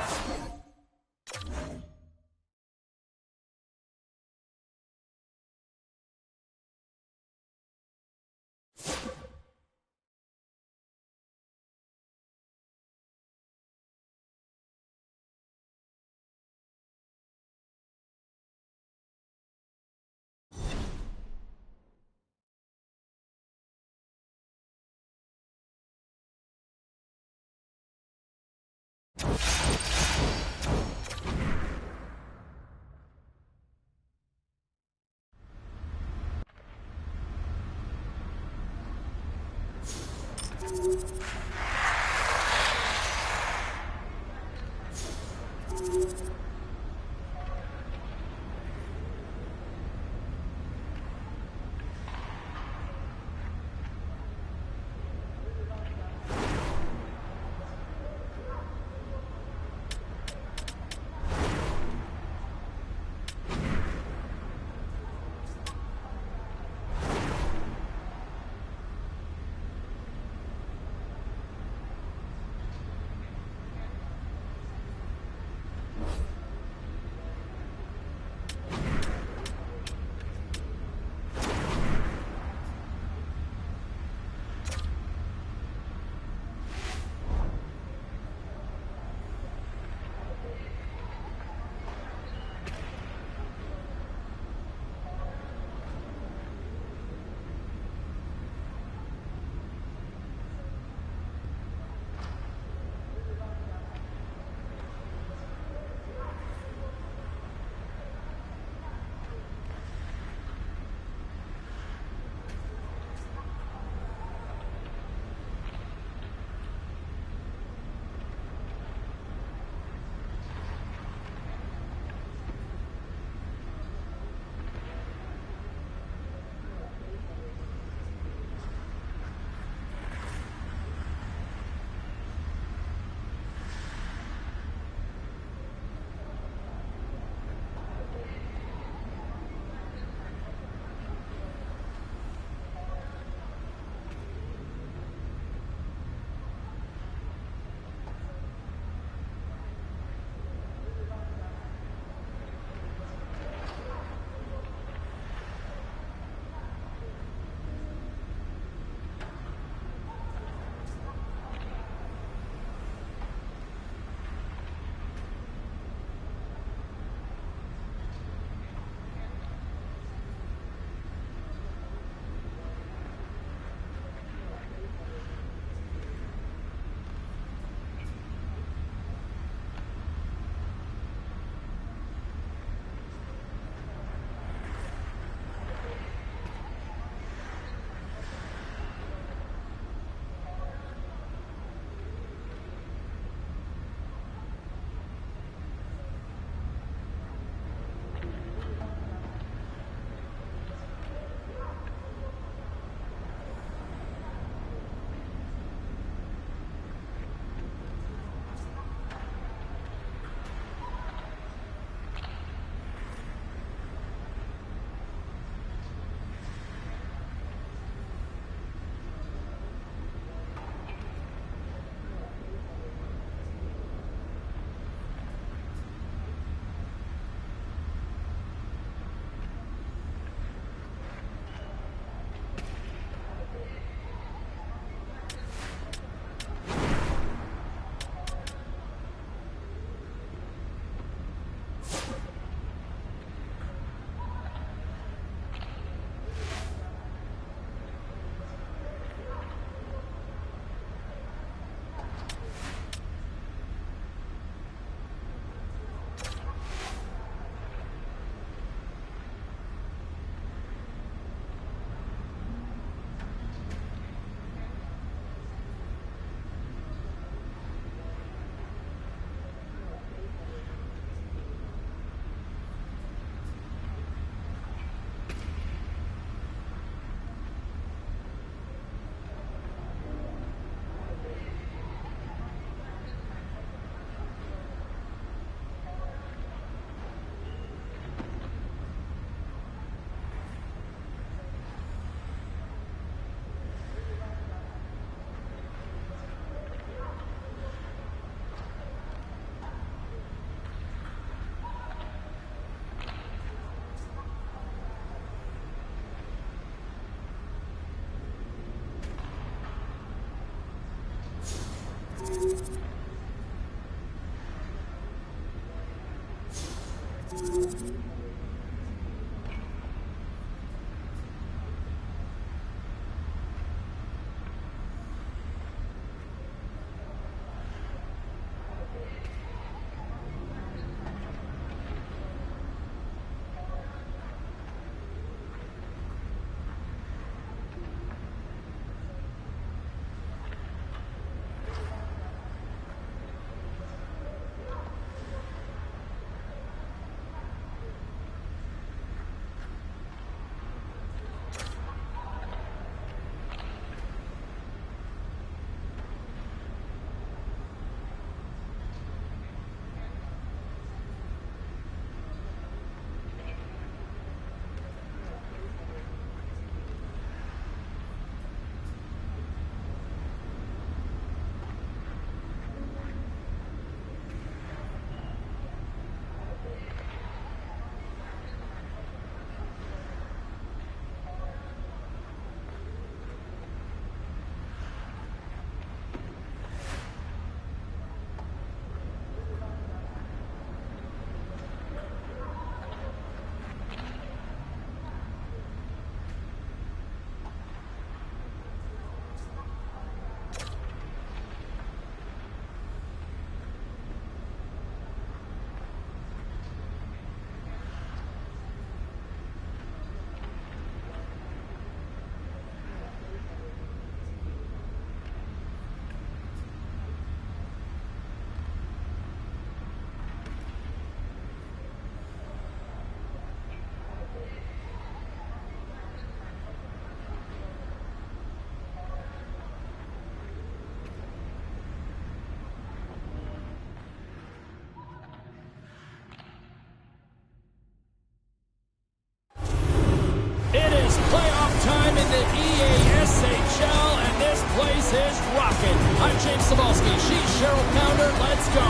S2: USHL, and this place is rocking. I'm James Cebulski. She's Cheryl Pounder. Let's go.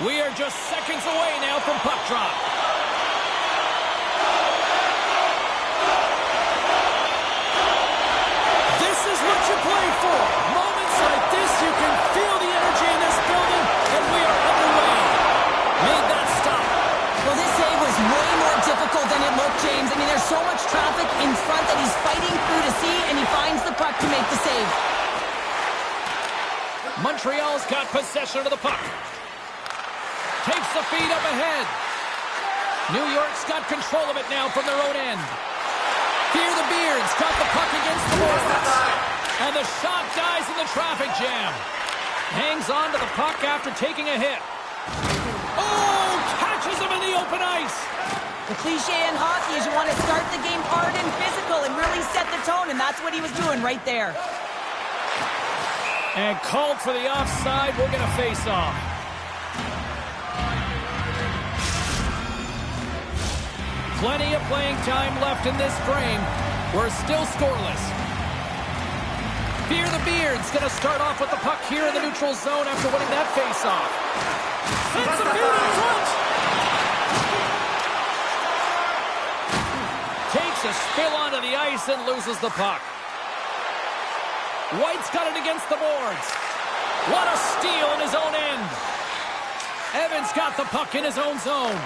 S2: We are just seconds away now from puck drop. This is what you play for. Moments like this, you can feel the energy in this building, and we are underway. Made that stop.
S1: Well, this save was way more difficult than it looked, James. I mean, there's so much traffic in front that he's fighting through to see, and he finds the puck to make the save.
S2: Montreal's got possession of the puck. Takes the feed up ahead. New York's got control of it now from their own end. Fear the Beards got the puck against the boards. And the shot dies in the traffic jam. Hangs on to the puck after taking a hit. Oh, catches him in the open ice.
S1: The cliche in hockey is you want to start the game hard and physical and really set the tone, and that's what he was doing right there.
S2: And called for the offside. We'll get a face-off. Plenty of playing time left in this frame. We're still scoreless. Fear the Beards going to start off with the puck here in the neutral zone after winning that face-off. Sends the feed in front. Takes a spill onto the ice and loses the puck. White's got it against the boards. What a steal in his own end. Evans got the puck in his own zone.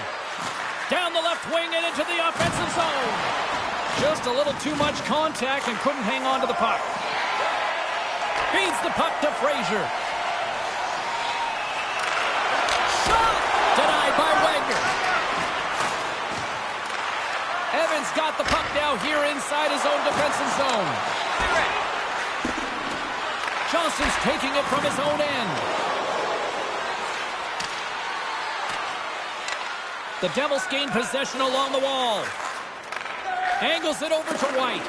S2: Down the left wing and into the offensive zone. Just a little too much contact and couldn't hang on to the puck. Feeds the puck to Frazier. Shot! Denied by Wagner. Evans got the puck now here inside his own defensive zone. Johnston's taking it from his own end. The Devils gain possession along the wall. Angles it over to White.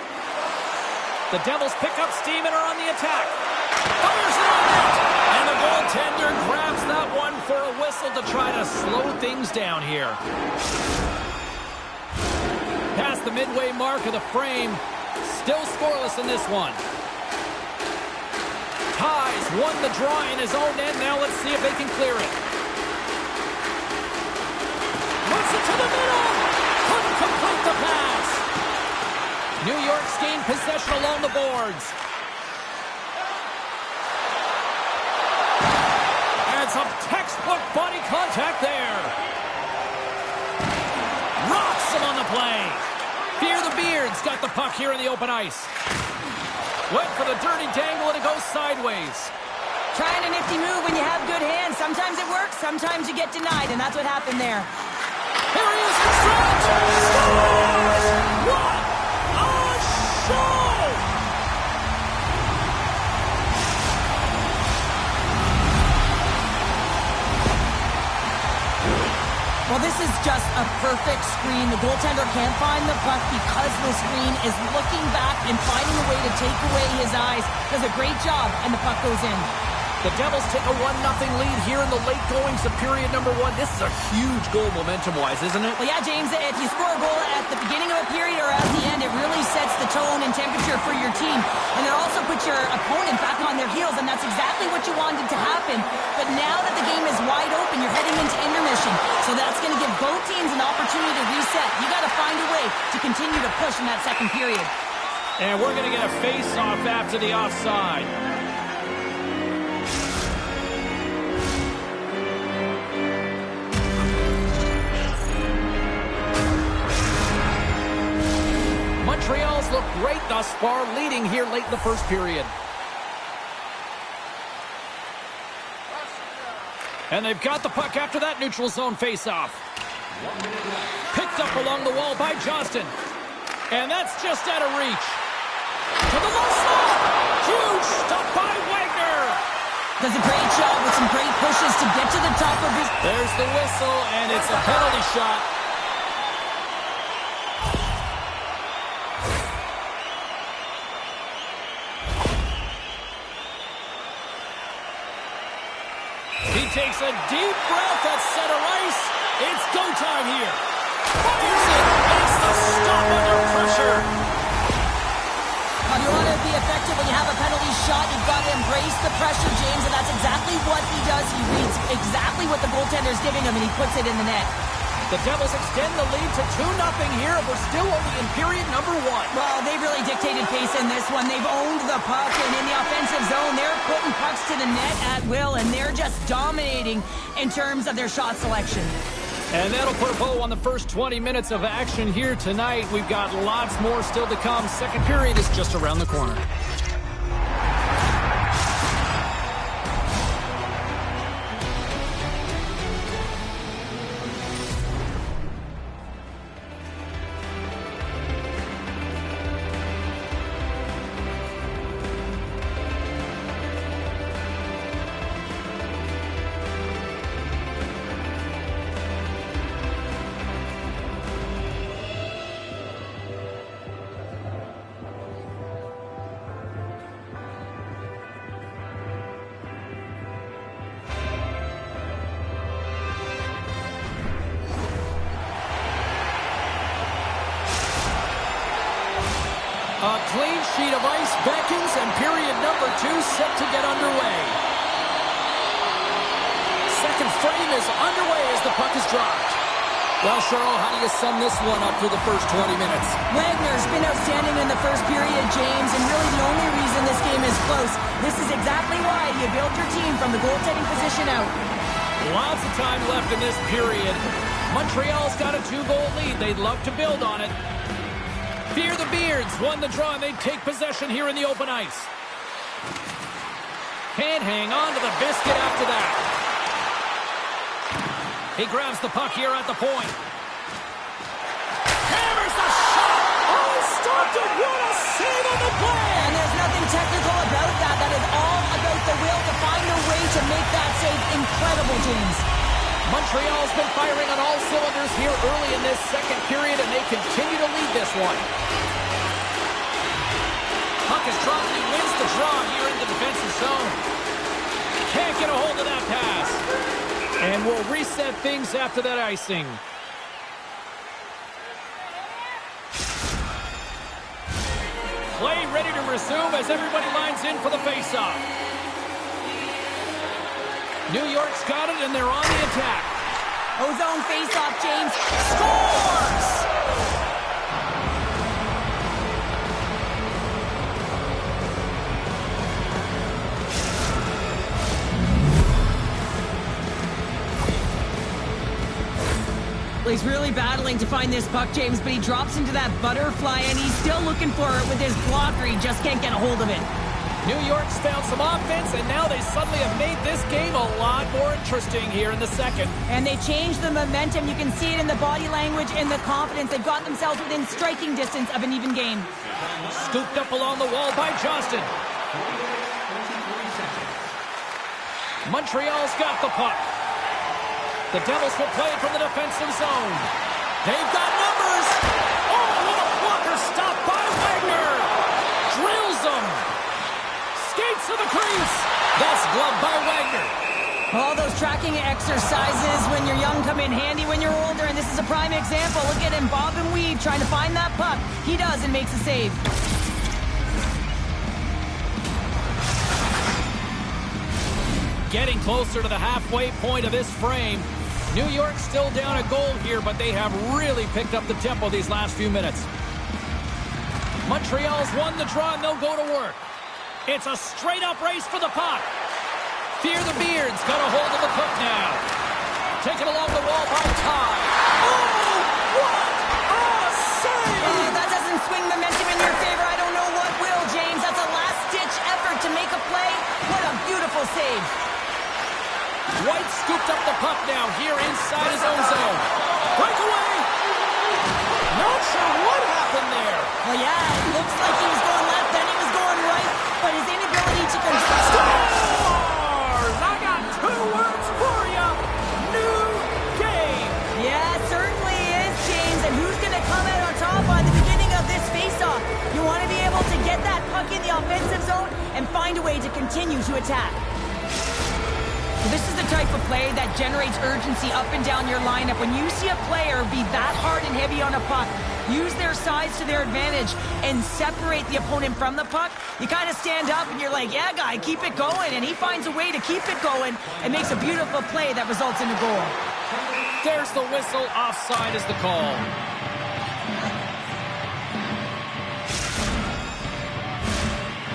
S2: The Devils pick up steam and are on the attack. Fires it on net. And the goaltender grabs that one for a whistle to try to slow things down here. Past the midway mark of the frame. Still scoreless in this one. Ties won the draw in his own end. Now let's see if they can clear it. Puts it to the middle. Couldn't complete the pass. New York's gained possession along the boards. And some textbook body contact there. Rocks him on the play. Fear the Beards got the puck here in the open ice. Went for the dirty dangle and it goes sideways.
S1: Trying a nifty move when you have good hands. Sometimes it works, sometimes you get denied, and that's what happened there.
S2: Here he is in front. Scores! What a show!
S1: Well, this is just a perfect screen. The goaltender can't find the puck because the screen is looking back and finding a way to take away his eyes. Does a great job, and the puck goes in.
S2: The Devils take a 1-0 lead here in the late goings of period number 1. This is a huge goal momentum-wise, isn't it?
S1: Well, yeah, James, if you score a goal at the beginning of a period or at the end, it really sets the tone and temperature for your team. And it also puts your opponent back on their heels, and that's exactly what you wanted to happen. But now that the game is wide open, you're heading into intermission. So that's going to give both teams an opportunity to reset. You got to find a way to continue to push in that second period.
S2: And we're going to get a face-off after the offside. Montreal's look great thus far, leading here late in the first period. And they've got the puck after that neutral zone face-off. Picked up along the wall by Johnston. And that's just out of reach. To the low slot. Huge stop by Wagner.
S1: Does a great job with some great pushes to get to the top of his...
S2: There's the whistle, and it's a penalty shot. takes a deep breath at center ice. It's go time here. Fires it. Makes the stop under pressure.
S1: You want to be effective when you have a penalty shot. You've got to embrace the pressure, James, and that's exactly what he does. He reads exactly what the goaltender's giving him, and he puts it in the net.
S2: The Devils extend the lead to 2-0 here. We're still only in period number 1.
S1: Well, they've really dictated pace in this one. They've owned the puck, and in the offensive zone, they're putting pucks to the net at will, and they're just dominating in terms of their shot selection.
S2: And that'll put a bow on the first 20 minutes of action here tonight. We've got lots more still to come. Second period is just around the corner. A clean sheet of ice beckons, and period number 2 set to get underway. Second frame is underway as the puck is dropped. Well, Cheryl, how do you sum this one up through the first 20 minutes?
S1: Wagner's been outstanding in the first period, James, and really the only reason this game is close. This is exactly why you build your team from the goaltending position out.
S2: Lots of time left in this period. Montreal's got a 2-goal lead. They'd love to build on it. Fear the Beards won the draw, and they take possession here in the open ice. Can't hang on to the biscuit after that. He grabs the puck here at the point. Hammers the shot. Oh, stopped it. What a save on the play.
S1: And there's nothing technical about that. That is all about the will to find a way to make that save incredible, James.
S2: Montreal's been firing on all cylinders here early in this second period, and they continue to lead this one. Puck is dropped, and he wins the draw here in the defensive zone. Can't get a hold of that pass. And we'll reset things after that icing. Play ready to resume as everybody lines in for the faceoff. New York's got it, and they're on the attack.
S1: Ozone face-off, James. Scores! Well, he's really battling to find this puck, James, but he drops into that butterfly, and he's still looking for it with his blocker. He just can't get a hold of it.
S2: New York's found some offense, and now they suddenly have made this game a lot more interesting here in the second.
S1: And they changed the momentum. You can see it in the body language and the confidence. They've got themselves within striking distance of an even game.
S2: Scooped up along the wall by Johnston. Montreal's got the puck. The Devils will play it from the defensive zone. They've got numbers. Oh, what a blocker stop by Wagner. Drills them. Skates to the crease. That's gloved by Wagner.
S1: All those tracking exercises when you're young come in handy when you're older, and this is a prime example. Look at him bob and weave trying to find that puck. He does and makes a save.
S2: Getting closer to the halfway point of this frame. New York's still down a goal here, but they have really picked up the tempo these last few minutes. Montreal's won the draw, and they'll go to work. It's a straight-up race for the puck. Fear the Beards got a hold of the puck now. Taken along the wall by Ty. Oh, what a save!
S1: Oh, that doesn't swing momentum in your favor. I don't know what will, James. That's a last-ditch effort to make a play. What a beautiful save.
S2: White scooped up the puck now here inside his own zone. Breakaway! Not sure what happened there.
S1: Well, yeah, it looks like he was going left, then he was going right, but his inability to control...
S2: Scores! I got 2 words for you. New game.
S1: Yeah, it certainly is, James. And who's going to come out on top by the beginning of this faceoff? You want to be able to get that puck in the offensive zone and find a way to continue to attack. This is the type of play that generates urgency up and down your lineup. When you see a player be that hard and heavy on a puck, use their size to their advantage, and separate the opponent from the puck, you kind of stand up and you're like, yeah, guy, keep it going. And he finds a way to keep it going and makes a beautiful play that results in a goal.
S2: There's the whistle. Offside is the call.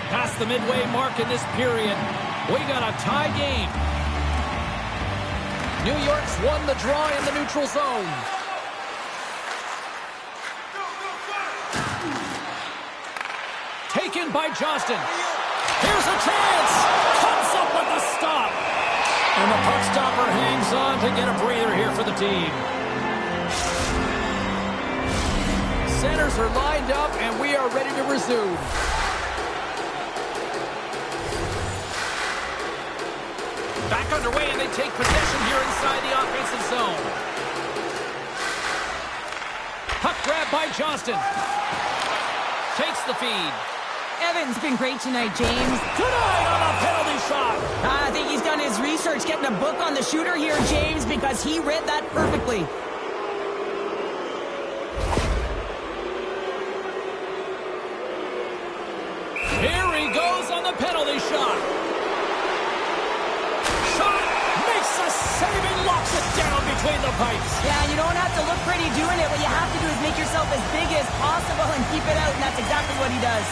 S2: Past the midway mark in this period, we got a tie game. New York's won the draw in the neutral zone. Taken by Johnston. Here's a chance. Comes up with the stop. And the puck stopper hangs on to get a breather here for the team. Centers are lined up, and we are ready to resume. Back underway, and they take possession here inside the offensive zone. Puck grab by Johnston. Takes the feed.
S1: Evan's been great tonight, James.
S2: Tonight on a penalty shot.
S1: I think he's done his research getting a book on the shooter here, James, because he read that perfectly.
S2: Here he goes on the penalty shot. Shot makes a save and locks it down between the pipes.
S1: Yeah, you don't have to look pretty doing it. What you have to do is make yourself as big as possible and keep it out, and that's exactly what he does.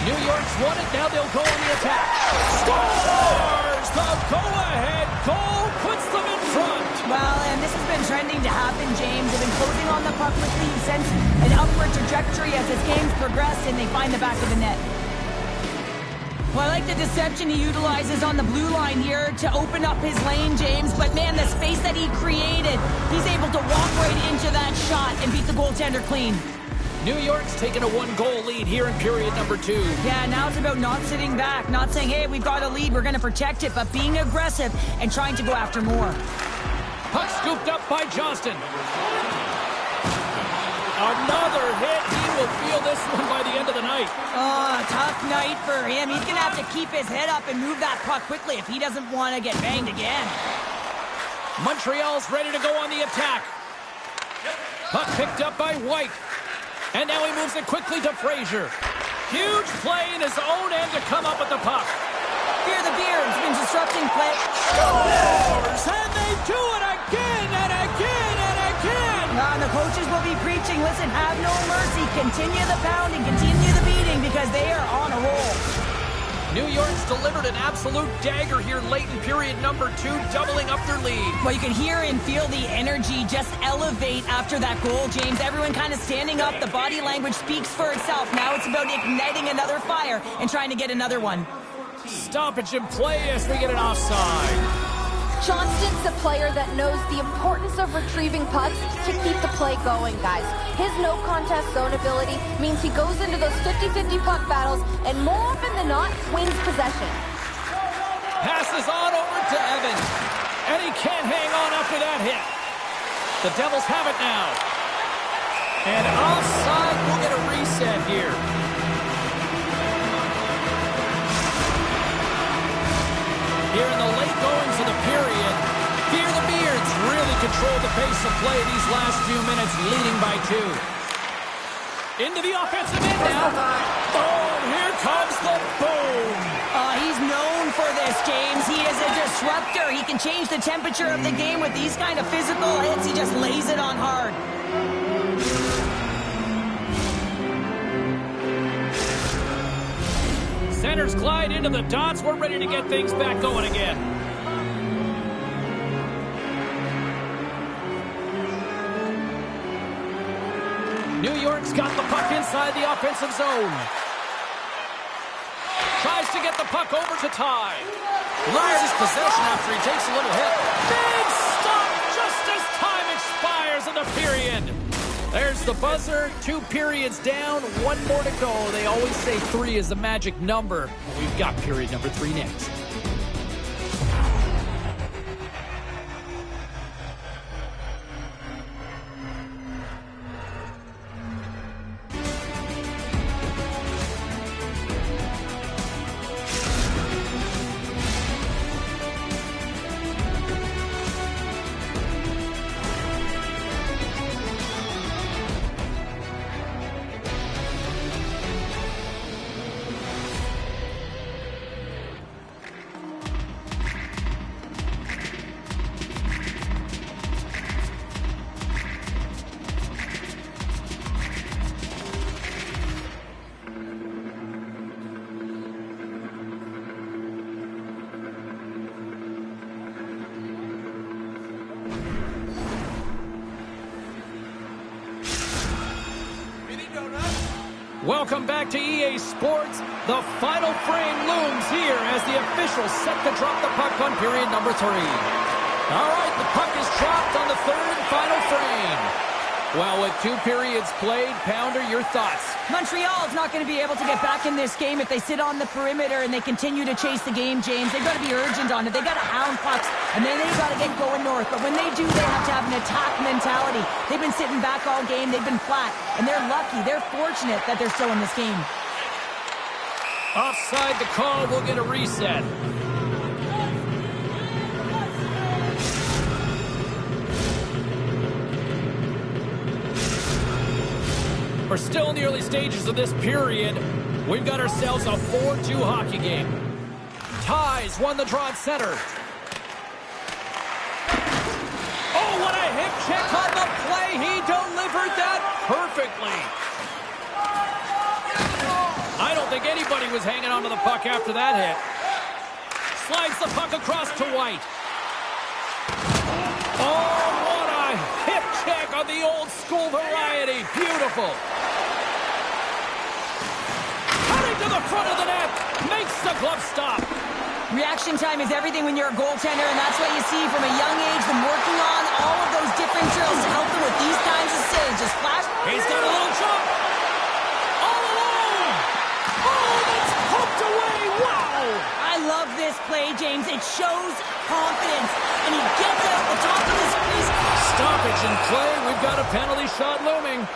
S2: New York's won it. Now they'll go on the attack. Scores! The go-ahead goal puts them in front.
S1: Well, and this has been trending to happen, James. They've been closing on the puck quickly. He sends an upward trajectory as his game's progressed, and they find the back of the net. Well, I like the deception he utilizes on the blue line here to open up his lane, James. But, man, the space that he created, he's able to walk right into that shot and beat the goaltender clean.
S2: New York's taken a one-goal lead here in period number 2.
S1: Yeah, now it's about not sitting back, not saying, hey, we've got a lead, we're going to protect it, but being aggressive and trying to go after more.
S2: Puck scooped up by Johnston. Another hit. He will feel this one by the end of the night.
S1: Oh, tough night for him. He's going to have to keep his head up and move that puck quickly if he doesn't want to get banged again.
S2: Montreal's ready to go on the attack. Puck picked up by White. And now he moves it quickly to Frazier. Huge play in his own end to come up with the puck.
S1: Fear the Beard's been disrupting play.
S2: Scores! And they do it again and again and again!
S1: And the coaches will be preaching, listen, have no mercy. Continue the pounding, continue the beating, because they are on a roll.
S2: New York's delivered an absolute dagger here late in period number 2, doubling up their lead.
S1: Well, you can hear and feel the energy just elevate after that goal, James. Everyone kind of standing up. The body language speaks for itself. Now it's about igniting another fire and trying to get another one.
S2: Stoppage in play as we get an offside.
S3: Johnston's a player that knows the importance of retrieving pucks to keep the play going, guys. His no-contest zone ability means he goes into those 50-50 puck battles and more often than not, wins possession.
S2: Passes on over to Evans. And he can't hang on after that hit. The Devils have it now. And offside will get a reset here. Here in the late goings of the period, here the Beards really control the pace of play these last few minutes, leading by 2. Into the offensive end now. Oh, here comes the boom.
S1: He's known for this, James. He is a disruptor. He can change the temperature of the game with these kind of physical hits. He just lays it on hard.
S2: Centers glide into the dots. We're ready to get things back going again. New York's got the puck inside the offensive zone. Tries to get the puck over to Ty. Loses possession after he takes a little hit. Big stop just as time expires in the period. There's the buzzer. 2 periods down, 1 more to go. They always say 3 is the magic number. We've got period number 3 next. Welcome back to EA Sports. The final frame looms here as the officials set to drop the puck on period number 3. All right, the puck is dropped on the third and final frame. Well, with 2 periods played, Pounder, your thoughts?
S1: Montreal's not going to be able to get back in this game if they sit on the perimeter and they continue to chase the game, James. They've got to be urgent on it. They've got to hound pucks, and then they've got to get going north. But when they do, they have to have an attack mentality. They've been sitting back all game. They've been flat, and they're lucky. They're fortunate that they're still in this game.
S2: Offside the call. We'll get a reset. We're still in the early stages of this period. We've got ourselves a 4-2 hockey game. Ties won the draw at center. Oh, what a hip check on the play. He delivered that perfectly. I don't think anybody was hanging onto the puck after that hit. Slides the puck across to White. Oh, what a hip check on the old school variety. Beautiful. To the front of the net, makes the glove stop.
S1: Reaction time is everything when you're a goaltender, and that's what you see from a young age, them working on all of those different drills to help them with these kinds of saves. Just flash.
S2: He's got a little jump. All alone. Oh, that's poked away. Wow.
S1: I love this play, James. It shows confidence, and he gets it at the top of his crease.
S2: Stoppage in play. We've got a penalty shot looming.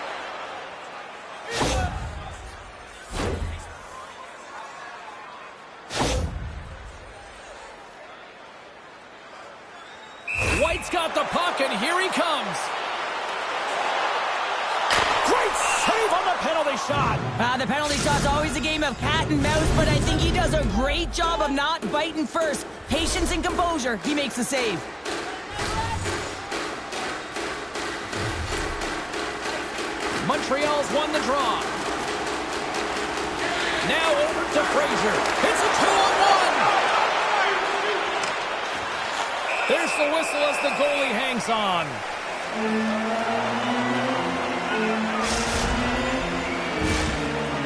S2: White's got the puck, and here he comes. Great save on the penalty shot.
S1: The penalty shot's always a game of cat and mouse, but I think he does a great job of not biting first. Patience and composure, he makes the save.
S2: Montreal's won the draw. Now over to Frazier. It's a 2-on-1. There's the whistle as the goalie hangs on.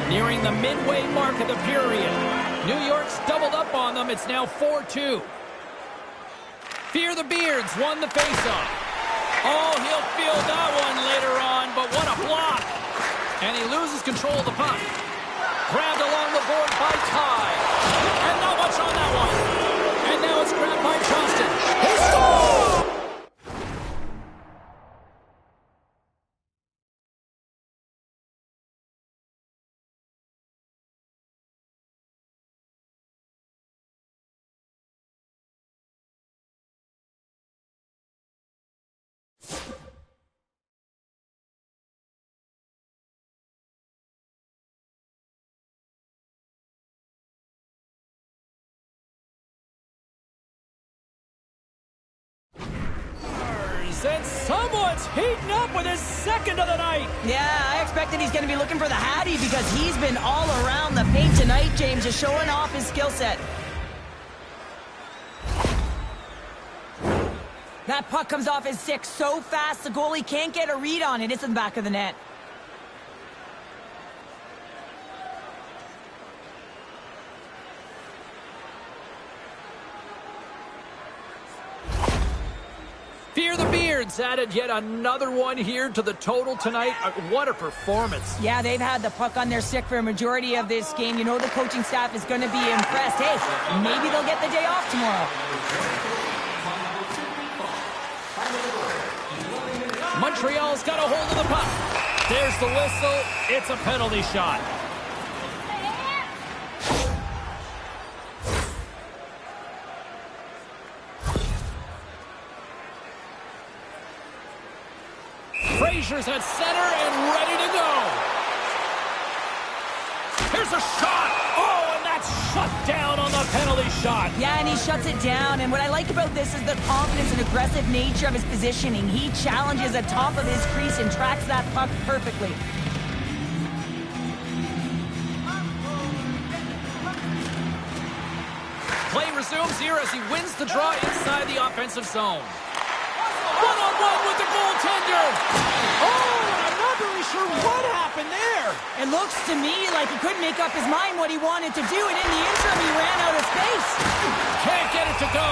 S2: Nearing the midway mark of the period. New York's doubled up on them. It's now 4-2. Fear the Beards won the faceoff. Oh, he'll field that one later on, but what a block. And he loses control of the puck. Grabbed along the board by Ty. And not much on that one. And now it's grabbed by Johnston. He scores! And someone's heating up with his second of the night.
S1: Yeah, I expected he's going to be looking for the Hattie because he's been all around the paint tonight, James, just showing off his skill set. That puck comes off his stick so fast, the goalie can't get a read on it. It's in the back of the net.
S2: Fear the Beards added yet another one here to the total tonight. What a performance.
S1: Yeah, they've had the puck on their stick for a majority of this game. You know the coaching staff is going to be impressed. Hey, maybe they'll get the day off tomorrow.
S2: Montreal's got a hold of the puck. There's the whistle. It's a penalty shot. Frazier's at center and ready to go. Here's a shot. Oh, and that's shut down on the penalty shot.
S1: Yeah, and he shuts it down. And what I like about this is the confidence and aggressive nature of his positioning. He challenges the top of his crease and tracks that puck perfectly.
S2: Play resumes here as he wins the draw inside the offensive zone. One-on-one with the goaltender. Oh, I'm not really sure what happened there.
S1: It looks to me like he couldn't make up his mind what he wanted to do, and in the interim, he ran out of space.
S2: Can't get it to go.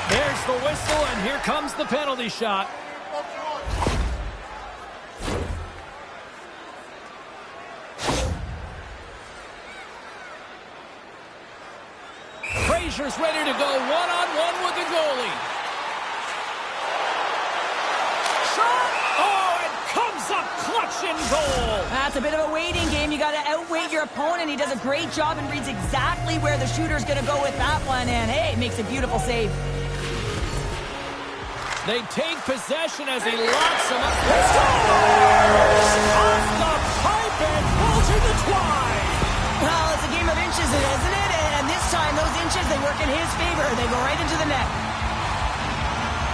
S2: There's the whistle, and here comes the penalty shot. Frazier's ready to go one-on-one with the goalie. Shot! Oh, it comes up clutch in goal.
S1: That's a bit of a waiting game. You got to outweight your opponent. He does a great job and reads exactly where the shooter's going to go with that one, and hey, makes a beautiful save.
S2: They take possession as he locks him up. Scores! Off the pipe and pulls in the twine.
S1: Well, it's a game of inches, isn't it? And this time, those inches, they work in his favor. They go right into the net.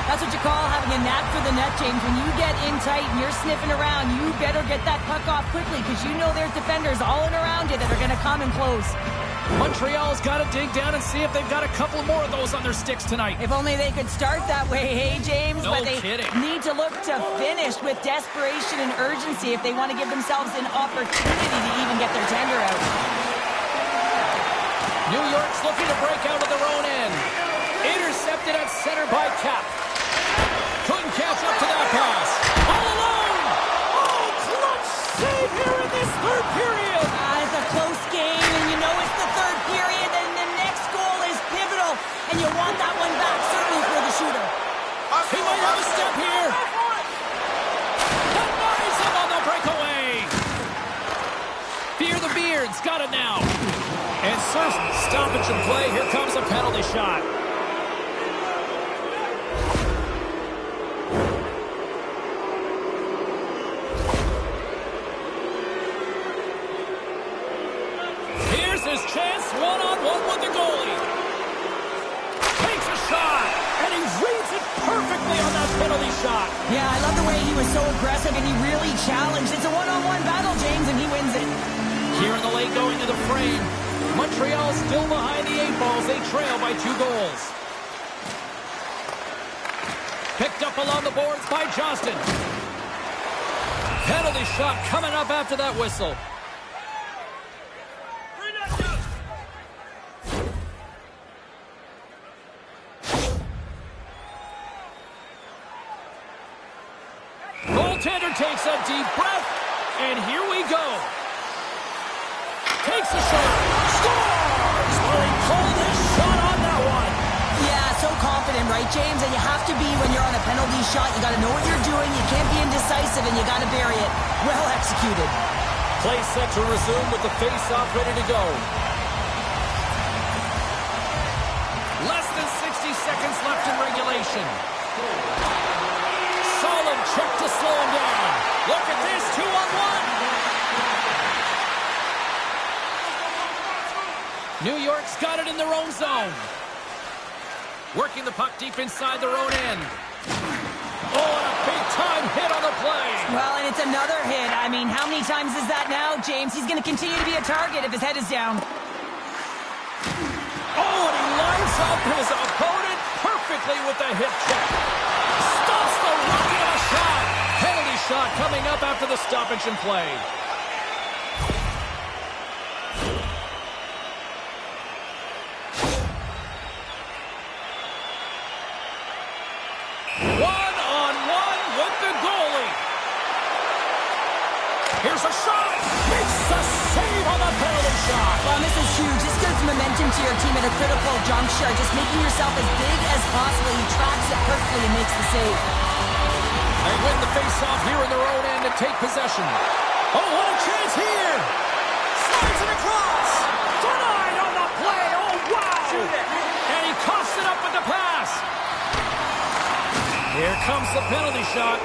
S1: That's what you call having a knack for the net, James. When you get in tight and you're sniffing around, you better get that puck off quickly because you know there's defenders all in around you that are going to come and close.
S2: Montreal's got to dig down and see if they've got a couple more of those on their sticks tonight.
S1: If only they could start that way, hey, James?
S2: No
S1: but they
S2: kidding.
S1: need to look to finish with desperation and urgency if they want to give themselves an opportunity to even get their tender out.
S2: New York's looking to break out of their own end. Intercepted at center by Cap. Couldn't catch up to that pass. All alone! Oh, clutch save here in this third period!
S1: It's a close game, and you know it's the third period, and the next goal is pivotal, and you want that one back, certainly for the shooter.
S2: He might have a step here. Denies him on the breakaway. Fear the Beard's got it now. And Surf's stoppage and play. Here comes a penalty shot. Here's his chance, one-on-one with the goalie. Takes a shot, and he reads it perfectly on that penalty shot.
S1: Yeah, I love the way he was so aggressive, and he really challenged. It's a one-on-one battle, James, and he wins it.
S2: Here in the late going to the frame. Montreal still behind the 8 balls. They trail by 2 goals. Picked up along the boards by Johnston. Penalty shot coming up after that whistle. Goaltender takes a deep breath, and here we go. Takes a shot. Scores! Well, he pulled his shot on that one.
S1: Yeah, so confident, right, James? And you have to be when you're on a penalty shot. You got to know what you're doing. You can't be indecisive, and you got to bury it. Well executed.
S2: Play set to resume with the face-off ready to go. Less than 60 seconds left in regulation. Solid check to slow him down. Look at this, 2-on-1. New York's got it in their own zone. Working the puck deep inside their own end. Oh, and a big-time hit on the play.
S1: Well, and it's another hit. I mean, how many times is that now, James? He's going to continue to be a target if his head is down.
S2: Oh, and he lines up his opponent perfectly with the hip check. Stops the rocket of a shot. Penalty shot coming up after the stoppage and play. One-on-one with the goalie. Here's a shot. Makes the save on the penalty shot.
S1: Well, this is huge. This gives momentum to your team at a critical juncture. Just making yourself as big as possible. He tracks it perfectly and makes the save.
S2: They win the face-off here in their own end to take possession. Oh, what a chance here. Slides it across. Denied on the play. Oh, wow. And he coughs it up with the pass. Here comes the penalty shot.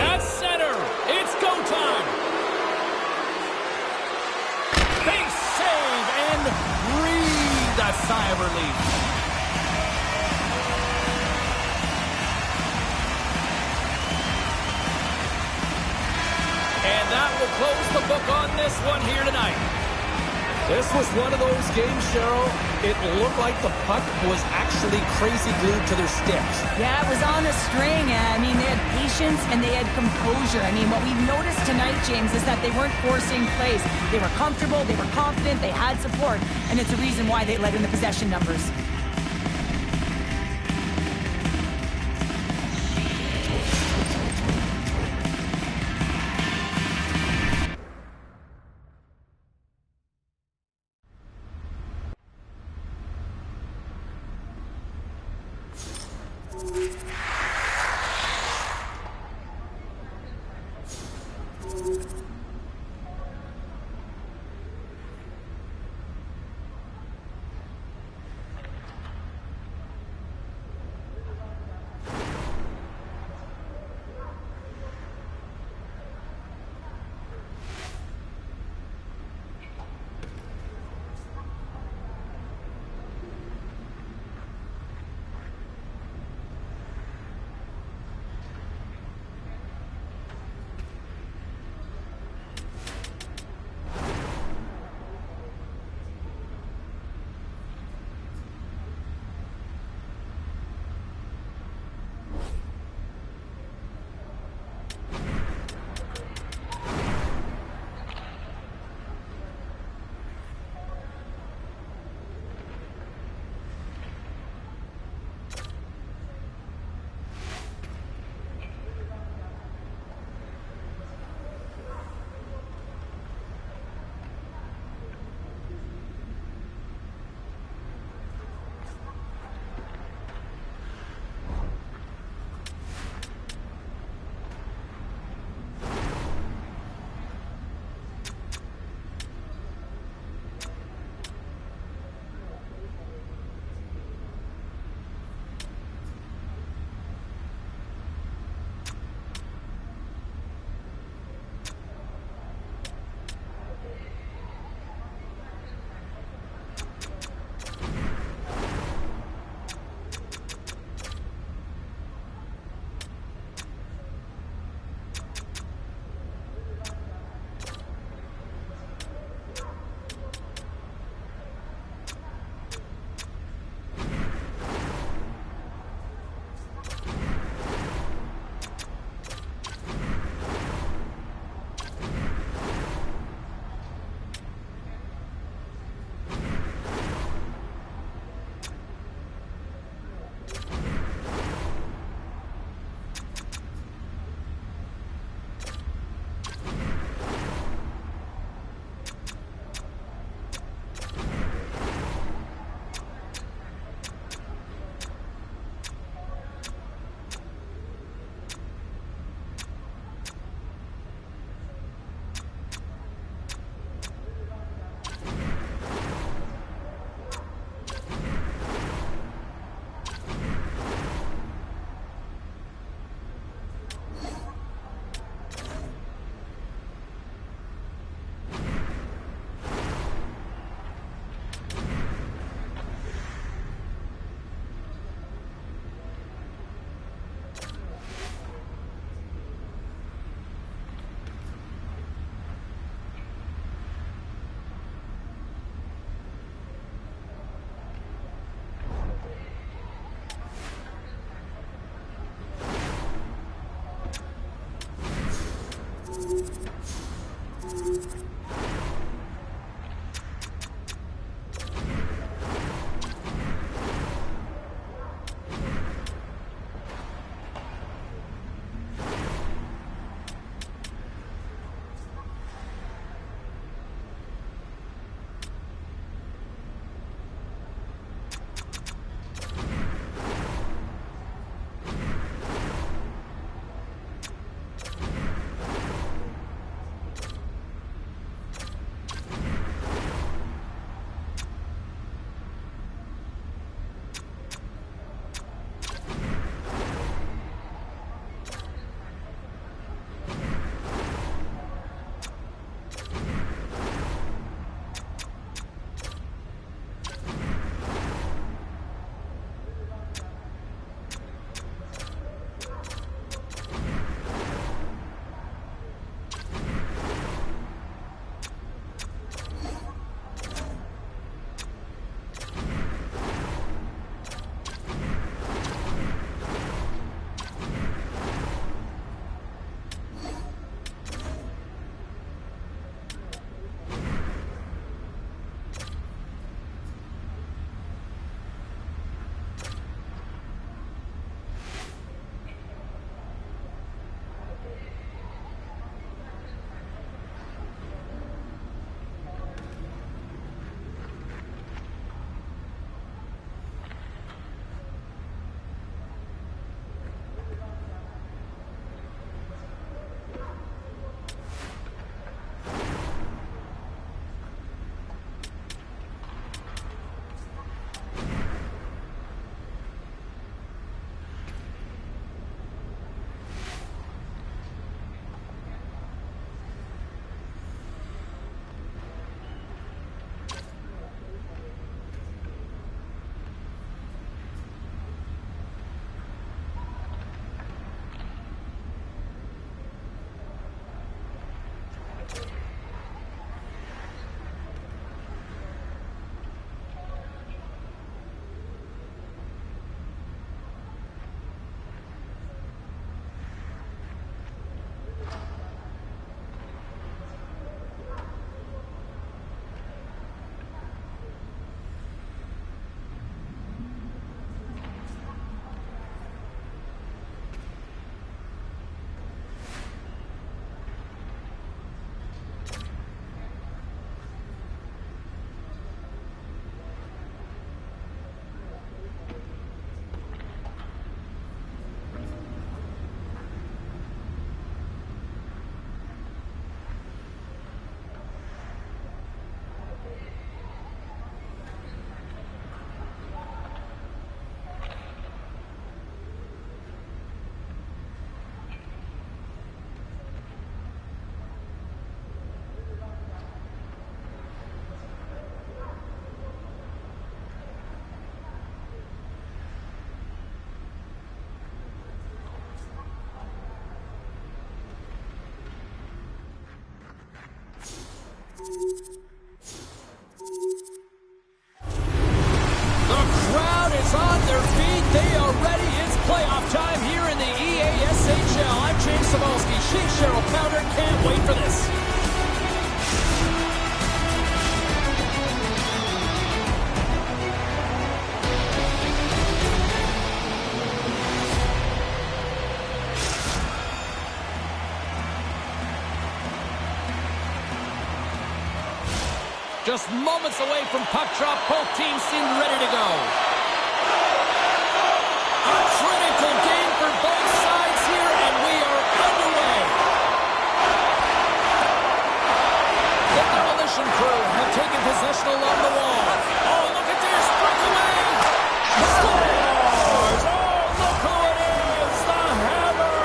S2: At center, it's go time. Big save and breathe a sigh of relief. And that will close the book on this one here tonight. This was one of those games, Cheryl. It looked like the puck was actually crazy glued to their sticks.
S1: Yeah, it was on a string. I mean, they had patience and they had composure. I mean, what we've noticed tonight, James, is that they weren't forcing plays. They were comfortable, they were confident, they had support, and it's a reason why they led in the possession numbers.
S2: The crowd is on their feet. They are ready. It's playoff time here in the EASHL. I'm James Cebulski. She's Cheryl Pounder. Can't wait for this. Just moments away from puck drop, both teams seem ready to go. A critical game for both sides here, and we are underway. The demolition crew have taken possession along the wall. Oh, look at this, breakaway! Scores! Oh, look who it is, the Hammer!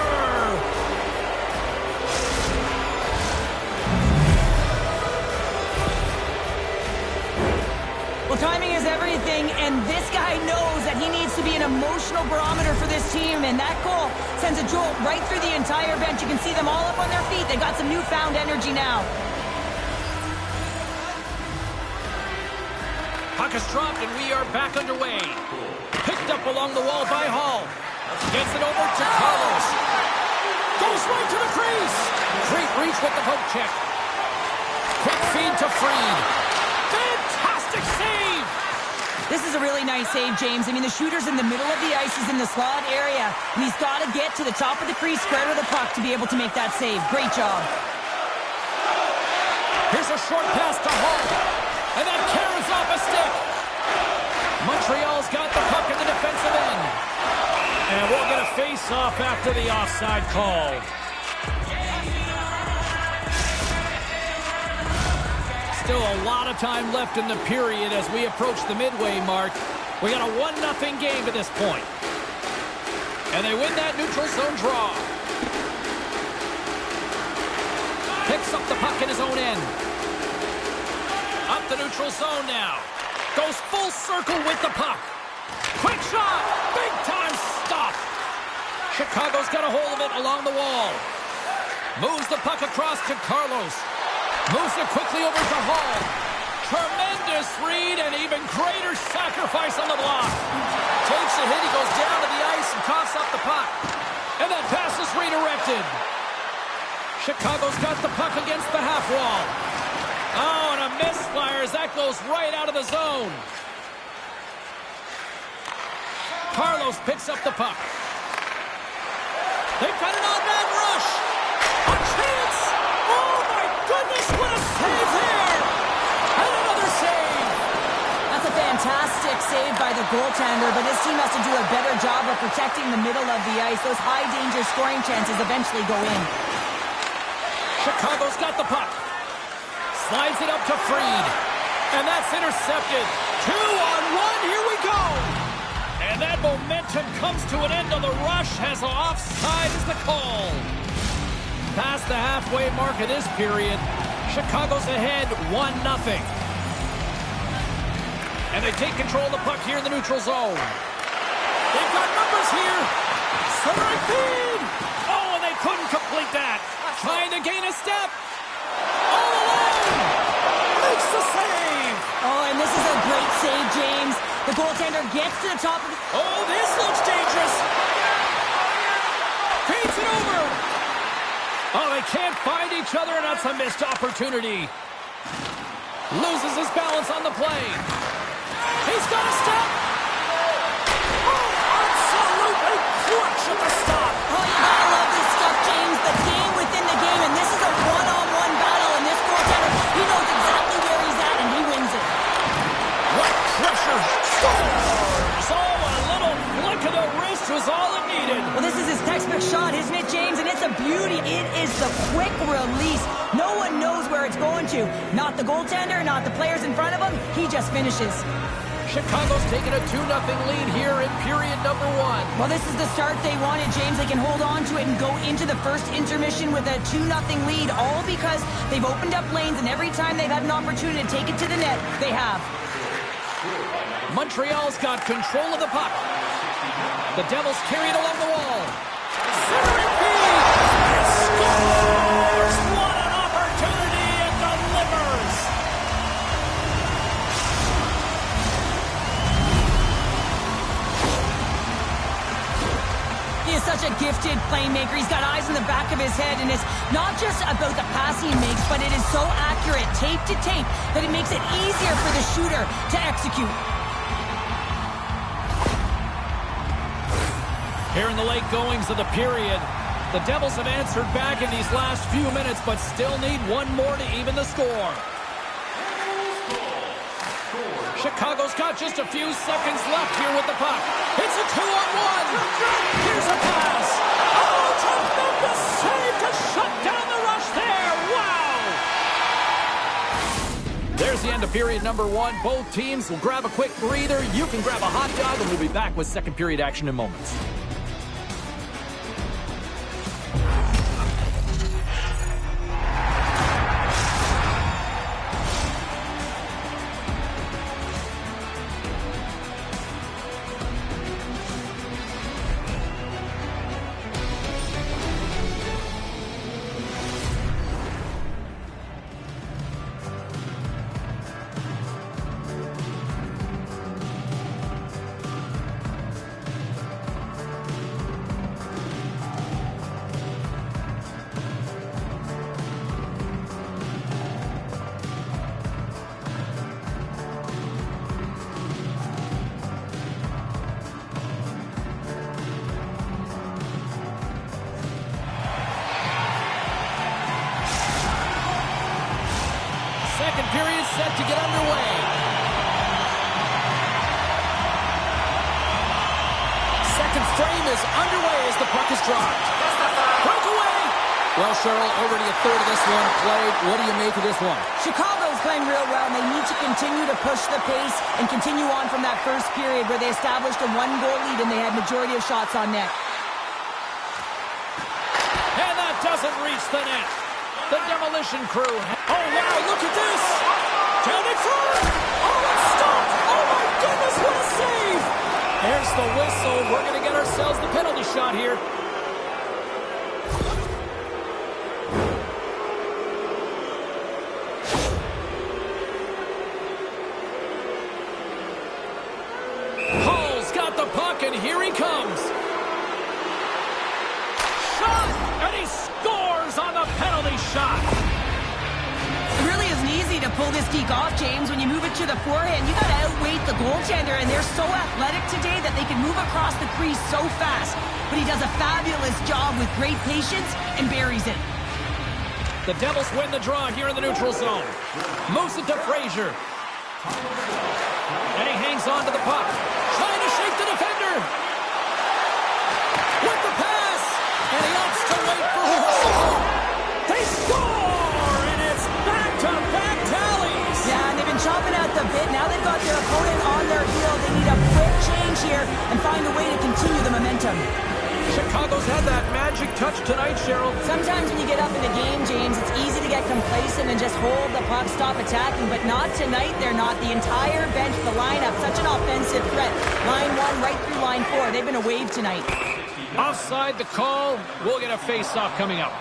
S1: Well, timing is everything, and this guy knows that he needs to be an emotional barometer for this team, and that goal sends a jolt right through the entire bench. You can see them all up on their feet. They got some newfound energy now.
S2: Puck is dropped, and we are back underway. Picked up along the wall by Hall. Gets it over to Carlos. Goes right to the crease. Great reach with the poke check. Quick feed to Freed. Fantastic save!
S1: This is a really nice save, James. I mean, the shooter's in the middle of the ice. He's in the slot area, and he's got to get to the top of the crease, square to the puck to be able to make that save. Great job.
S2: Here's a short pass to Hall, and that carries off a stick. Montreal's got the puck in the defensive end. And we'll get a face-off after the offside call. Still a lot of time left in the period as we approach the midway mark. We got a 1-0 game to this point. And they win that neutral zone draw. Picks up the puck in his own end. Up the neutral zone now. Goes full circle with the puck. Quick shot. Big time stop. Chicago's got a hold of it along the wall. Moves the puck across to Carlos. Moves it quickly over to Hall. Tremendous read and even greater sacrifice on the block. Takes a hit. He goes down to the ice and coughs up the puck. And that pass is redirected. Chicago's got the puck against the half wall. Oh, and a misfire as that goes right out of the zone. Carlos picks up the puck. They've got an odd-man rush. A chance. Oh, my goodness, what a save there. And another save.
S1: That's a fantastic save by the goaltender, but his team has to do a better job of protecting the middle of the ice. Those high-danger scoring chances eventually go in.
S2: Chicago's got the puck. Slides it up to Freed. And that's intercepted. 2-on-1, here we go. And that momentum comes to an end on the rush as offside is the call. Past the halfway mark of this period, Chicago's ahead 1-0. And they take control of the puck here in the neutral zone. They've got numbers here. Centering feed. Oh, and they couldn't complete that. Trying to gain a step. All alone. Makes the save.
S1: Oh, and this is a great save, James. The goaltender gets to the top of the...
S2: Oh, this looks dangerous. Feeds it over. Oh, they can't find each other, and that's a missed opportunity. Loses his balance on the play. He's got a step. Oh, absolutely clutch at the stop.
S1: Oh, you gotta love this stuff, James. The game within the game, and this is a one-on-one battle, and this goaltender, he knows exactly where he's at, and he wins it.
S2: What pressure. Scores. Oh, a little flick of the wrist was all it needed.
S1: Well, this is his textbook shot, isn't it, James? And it's a beauty. It is the quick release. No one knows where it's going to. Not the goaltender, not the players in front of him. He just finishes.
S2: Chicago's taking a 2-0 lead here in period number 1.
S1: Well, this is the start they wanted, James. They can hold on to it and go into the first intermission with a 2-0 lead, all because they've opened up lanes, and every time they've had an opportunity to take it to the net, they have.
S2: Montreal's got control of the puck. The Devils carry it along the wall. Centering feed. It scores! What an opportunity it delivers!
S1: a gifted playmaker. He's got eyes in the back of his head, and it's not just about the pass he makes, but it is so accurate, tape to tape, that it makes it easier for the shooter to execute.
S2: Here in the late goings of the period, the Devils have answered back in these last few minutes, but still need one more to even the score. Chicago's got just a few seconds left here with the puck. It's a 2-on-1. Here's a pass. Oh, tremendous save to shut down the rush there. Wow. There's the end of period number 1. Both teams will grab a quick breather. You can grab a hot dog, and we'll be back with second period action in moments. Second period set to get underway. Second frame is underway as the puck is dropped. Breakaway! Well, Cheryl, already a third of this one played. What do you make of this one?
S1: Chicago's playing real well, and they need to continue to push the pace and continue on from that first period where they established a one-goal lead and they had majority of shots on net.
S2: And that doesn't reach the net. The demolition crew. Oh, wow, look at this. Down in front. Oh, it's stopped. Oh, my goodness, what a save. There's the whistle. We're going to get ourselves the penalty shot here. Hall's got the puck, and here he comes. Shot, and he scores on the penalty shot.
S1: It really isn't easy to pull this deke off, James. When you move it to the forehand, you got to outweight the goaltender, and they're so athletic today that they can move across the crease so fast. But he does a fabulous job with great patience and buries it.
S2: The Devils win the draw here in the neutral zone. Moves it to Frazier. And he hangs on to the puck. Trying to shake the defender. With the pass. And he opts to wait for the whistle. They score! And it's back-to-back tallies.
S1: Yeah, and they've been chopping out the bit. Now they've got their opponent on their heel. They need a quick change here and find a way to continue the momentum.
S2: Chicago's had that magic touch tonight, Cheryl.
S1: Sometimes when you get up in a game, James, it's easy to get complacent and just hold the puck, stop attacking, but not tonight. They're not. The entire bench, the lineup, such an offensive threat. Line 1 right through line 4. They've been a wave tonight.
S2: Offside the call. We'll get a face-off coming up.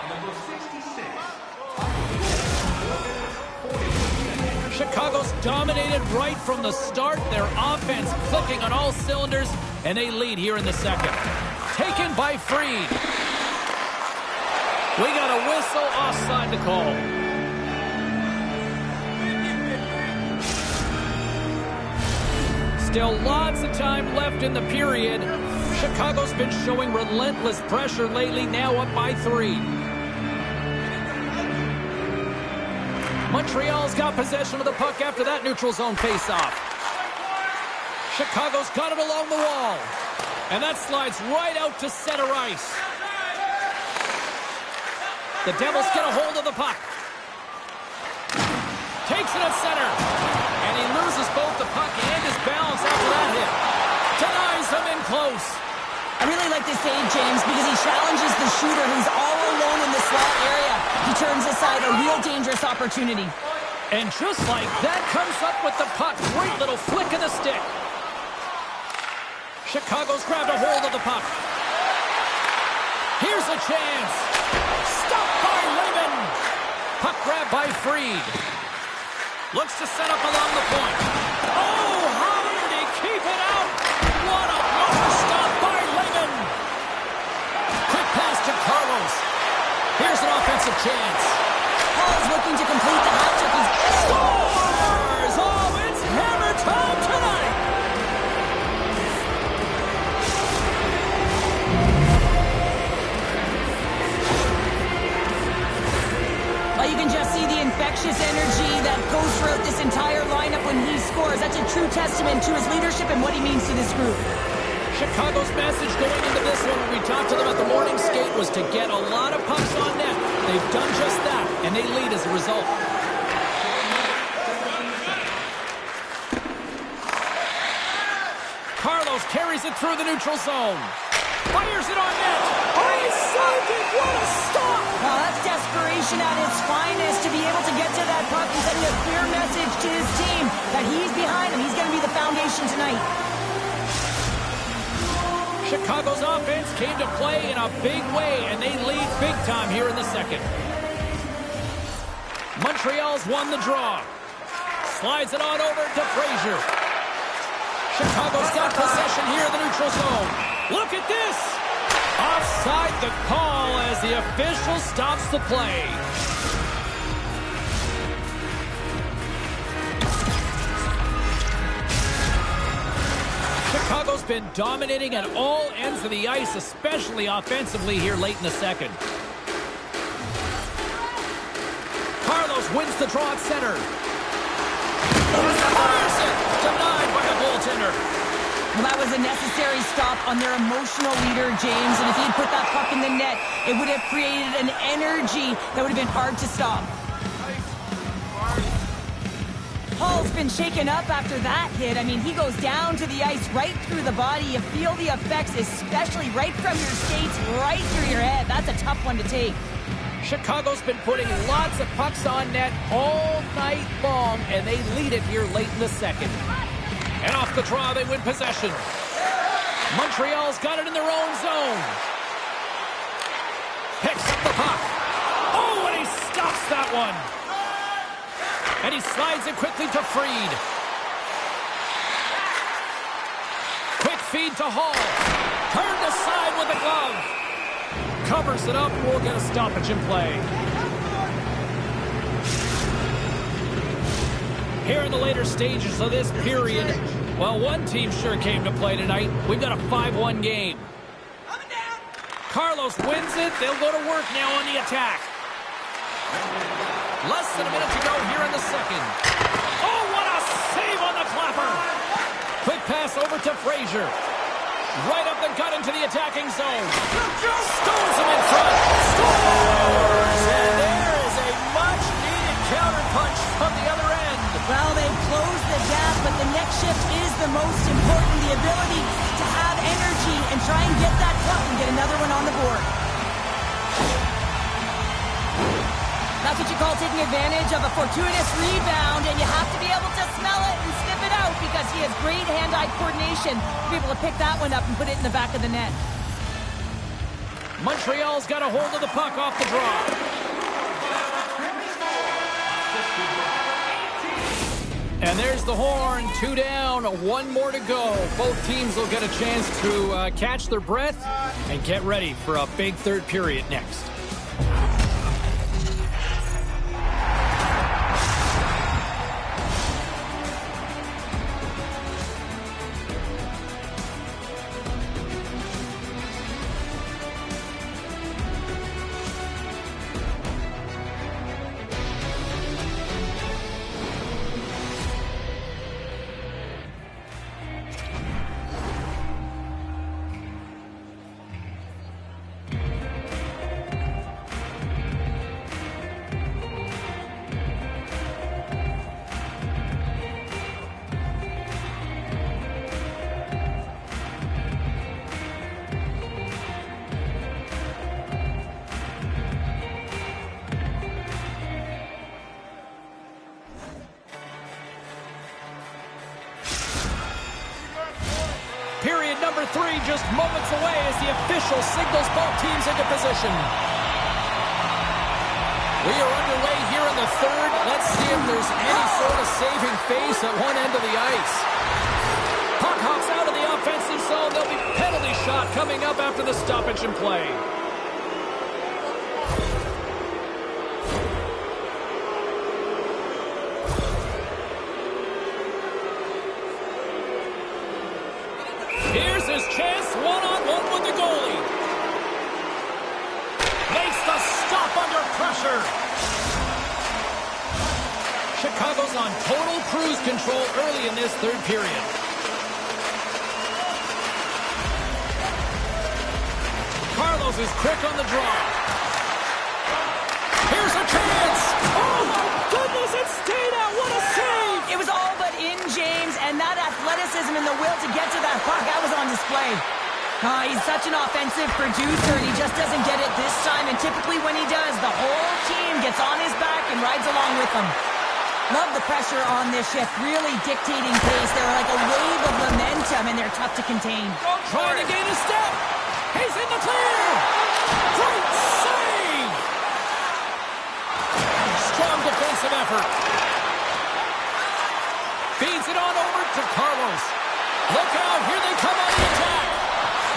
S2: Chicago's dominated right from the start. Their offense clicking on all cylinders, and they lead here in the second. Taken by Freed. We got a whistle offside the call. Still lots of time left in the period. Chicago's been showing relentless pressure lately, now up by 3. Montreal's got possession of the puck after that neutral zone faceoff. Chicago's got it along the wall. And that slides right out to center ice. The Devils get a hold of the puck. Takes it at center. And he loses both the puck and his balance after that hit. Denies him in close.
S1: I really like this save, James, because he challenges the shooter who's all alone in the slot area. He turns aside a real dangerous opportunity.
S2: And just like that, comes up with the puck. Great little flick of the stick. Chicago's grabbed a hold of the puck. Here's a chance. Stopped by Lehman. Puck grabbed by Freed. Looks to set up along the point. Oh, how did he keep it out? What a blocker stop by Lehman. Here's an offensive chance.
S1: Hall's looking to complete the hat trick. He
S2: Scores! Oh, it's hammer time tonight!
S1: Well, you can just see the infectious energy that goes throughout this entire lineup when he scores. That's a true testament to his leadership and what he means to this group.
S2: Chicago's message going into this one when we talked to them at the morning skate was to get a lot of pucks on net. They've done just that, and they lead as a result. Carlos carries it through the neutral zone. Fires it on net. Oh, he saved it! What a stop!
S1: Well, that's desperation at its finest to be able to get to that puck and sending a clear message to his team that he's behind him. He's going to be the foundation tonight.
S2: Chicago's offense came to play in a big way, and they lead big time here in the second. Montreal's won the draw. Slides it on over to Frazier. Chicago's got possession here in the neutral zone. Look at this! Offside the call as the official stops the play. Chicago's been dominating at all ends of the ice, especially offensively here late in the second. Carlos wins the draw at center. Fires it! Denied by the goaltender.
S1: Well, that was a necessary stop on their emotional leader, James. And if he'd put that puck in the net, it would have created an energy that would have been hard to stop. Hall's been shaken up after that hit. I mean, he goes down to the ice right through the body. You feel the effects, especially right from your skates, right through your head. That's a tough one to take.
S2: Chicago's been putting lots of pucks on net all night long, and they lead it here late in the second. And off the draw, they win possession. Montreal's got it in their own zone. Picks up the puck. Oh, and he stops that one. And he slides it quickly to Fried. Quick feed to Hall. Turned aside with a glove. Covers it up. We'll get a stoppage in play. Here in the later stages of this period, well, one team sure came to play tonight. We've got a 5-1 game. Carlos wins it. They'll go to work now on the attack. Less than a minute to go here in the second. Oh, what a save on the clapper! Quick pass over to Frazier. Right up the gut into the attacking zone. Stones him in front. Scores! And there is a much-needed counterpunch from the other end.
S1: Well, they've closed the gap, but the next shift is the most important. The ability to have energy and try and get that puck and get another one on the board. That's what you call taking advantage of a fortuitous rebound, and you have to be able to smell it and sniff it out because he has great hand-eye coordination to be able to pick that one up and put it in the back of the net.
S2: Montreal's got a hold of the puck off the draw. And there's the horn. 2 down, 1 more to go. Both teams will get a chance to catch their breath and get ready for a big third period next. Period number 3 just moments away as the official signals both teams into position. We are underway here in the third. Let's see if there's any sort of saving face at one end of the ice. Puck hops out of the offensive zone. There'll be penalty shot coming up after the stoppage in play. Chicago's on total cruise control early in this third period. Carlos is quick on the draw. Here's a chance. Oh, my goodness, it stayed out. What a save.
S1: It was all but in, James, and that athleticism and the will to get to that puck, that was on display. He's such an offensive producer, and he just doesn't get it this time, and typically when he does, the whole team gets on his back and rides along with him. Love the pressure on this shift, really dictating pace. They're like a wave of momentum, and they're tough to contain.
S2: Trying to gain a step. He's in the clear. Great save. Strong defensive effort. Feeds it on over to Carlos. Look out, here they come on the attack.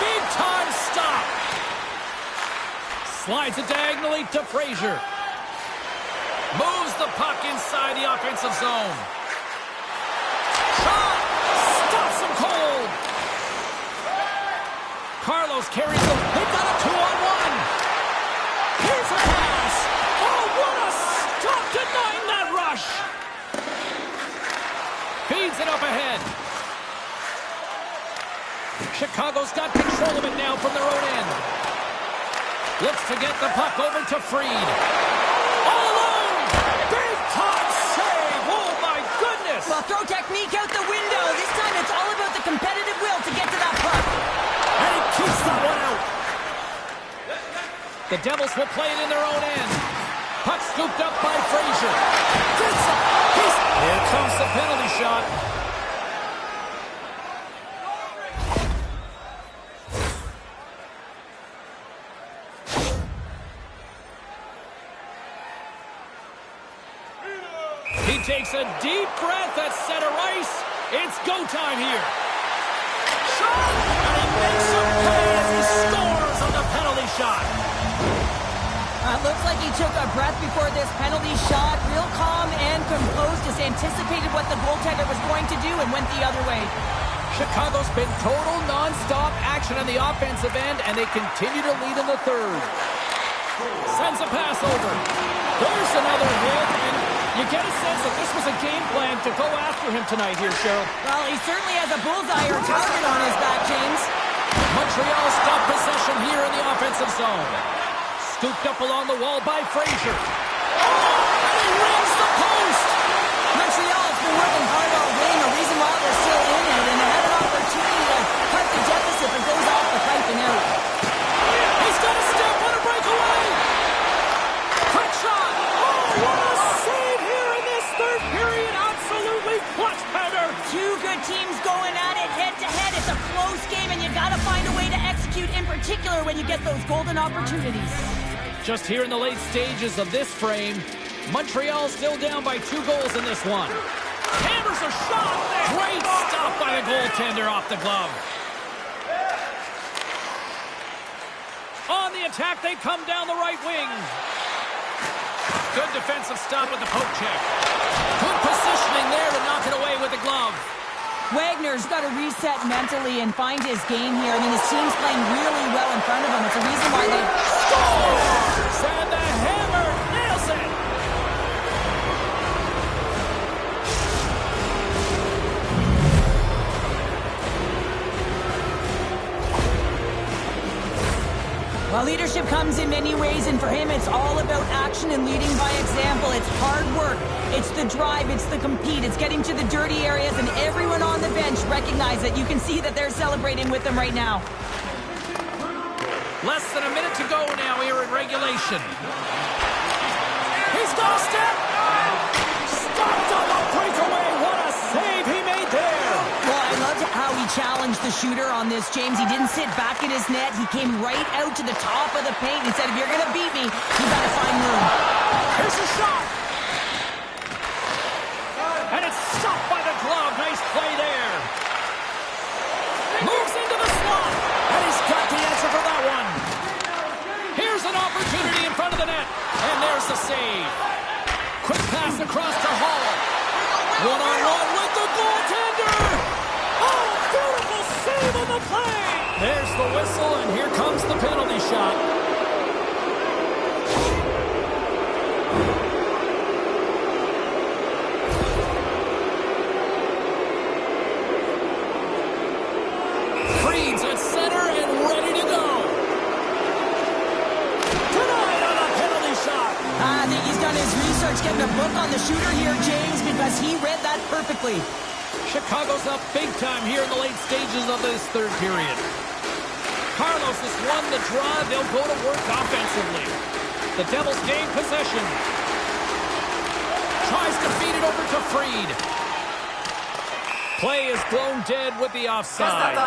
S2: Big time stop. Slides it diagonally to Frazier. Moves the puck inside the offensive zone. Shot! Stops him cold. Carlos carries them. They've got a 2-on-1. Here's a pass. Oh, what a stop denying that rush. Feeds it up ahead. Chicago's got control of it now from their own end. Looks to get the puck over to Freed. All alone! Big time save! Oh my goodness!
S1: Well, throw technique out the window. This time it's all about the competitive will to get to that puck.
S2: And he keeps that one out. The Devils will play it in their own end. Puck scooped up by Frazier. Here comes the penalty shot. He takes a deep breath at center ice. It's go time here. Shot! And he makes a play as he scores on the penalty shot.
S1: Looks like he took a breath before this penalty shot. Real calm and composed, just anticipated what the goaltender was going to do and went the other way.
S2: Chicago's been total non-stop action on the offensive end, and they continue to lead in the third. Sends a pass over. There's another hit, and you get a sense that this was a game plan to go after him tonight here, Cheryl.
S1: Well, he certainly has a bullseye or target on his back, James.
S2: Montreal's got possession here in the offensive zone. Scooped up along the wall by Frazier. Oh, and he rings the post!
S1: Montreal has been working hard all game. The reason why they're still in it, and they had an opportunity to cut the deficit, but goes off the pipe and out.
S2: He's got a step on a breakaway! Quick shot! Oh, what a save here in this third period! Absolutely clutch header!
S1: Two good teams going at it head-to-head. It's a close game, and you got to find a way to execute, in particular when you get those golden opportunities.
S2: Just here in the late stages of this frame, Montreal still down by 2 goals in this one. Hammers a shot! Great stop by the goaltender off the glove. On the attack, they come down the right wing. Good defensive stop with the poke check. Good positioning there to knock it away with the glove.
S1: Wagner's got to reset mentally and find his game here. I mean, his team's playing really well in front of him. It's a reason why they...
S2: Scores! And the hammer nails it!
S1: Well, leadership comes in many ways, and for him, it's all about action and leading by example. It's hard work. It's the drive. It's the compete. It's getting to the dirty areas, and everyone on the bench recognize it. You can see that they're celebrating with him right now.
S2: Less than a minute to go now here in regulation. He's got a step! Stopped on the breakaway! What a save he made there!
S1: Well, I loved how he challenged the shooter on this, James. He didn't sit back in his net. He came right out to the top of the paint and said, if you're going to beat me, you got to find room.
S2: Here's a shot! And it's stopped by the glove. Nice play there. Moves into the slot. And he's got the answer for that one. Here's an opportunity in front of the net. And there's the save. Quick pass across to Hall. One-on-one with the goaltender. Oh, beautiful save on the play. There's the whistle, and here comes the penalty shot.
S1: shooter here, James, because he read that perfectly.
S2: Chicago's up big time here in the late stages of this third period. Carlos has won the draw. They'll go to work offensively. The Devils gain possession. Tries to feed it over to Freed. Play is blown dead with the offside.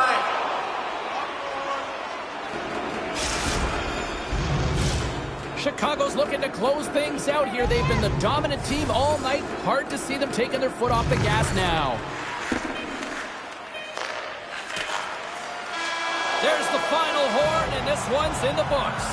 S2: Chicago's looking to close things out here. They've been the dominant team all night. Hard to see them taking their foot off the gas now. There's the final horn, and this one's in the books.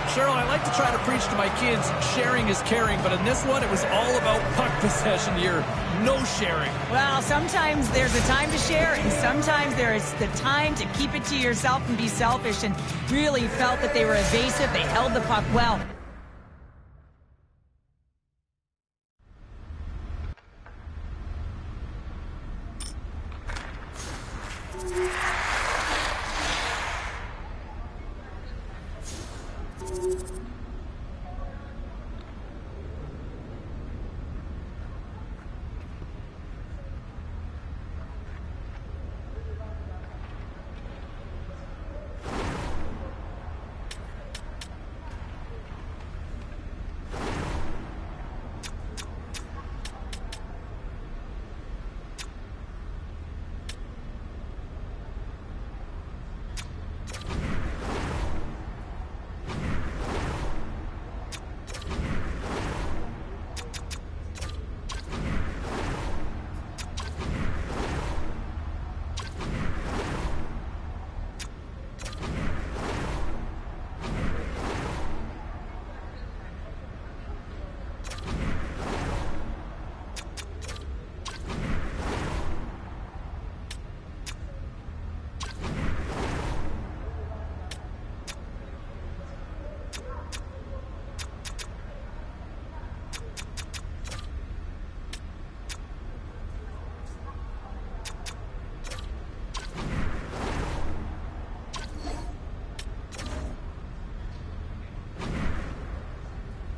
S4: Cheryl, I like to try to preach to my kids, sharing is caring, but in this one, it was all about puck possession here. No sharing.
S1: Well, sometimes there's a time to share, and sometimes there is the time to keep it to yourself and be selfish, and really felt that they were evasive. They held the puck well.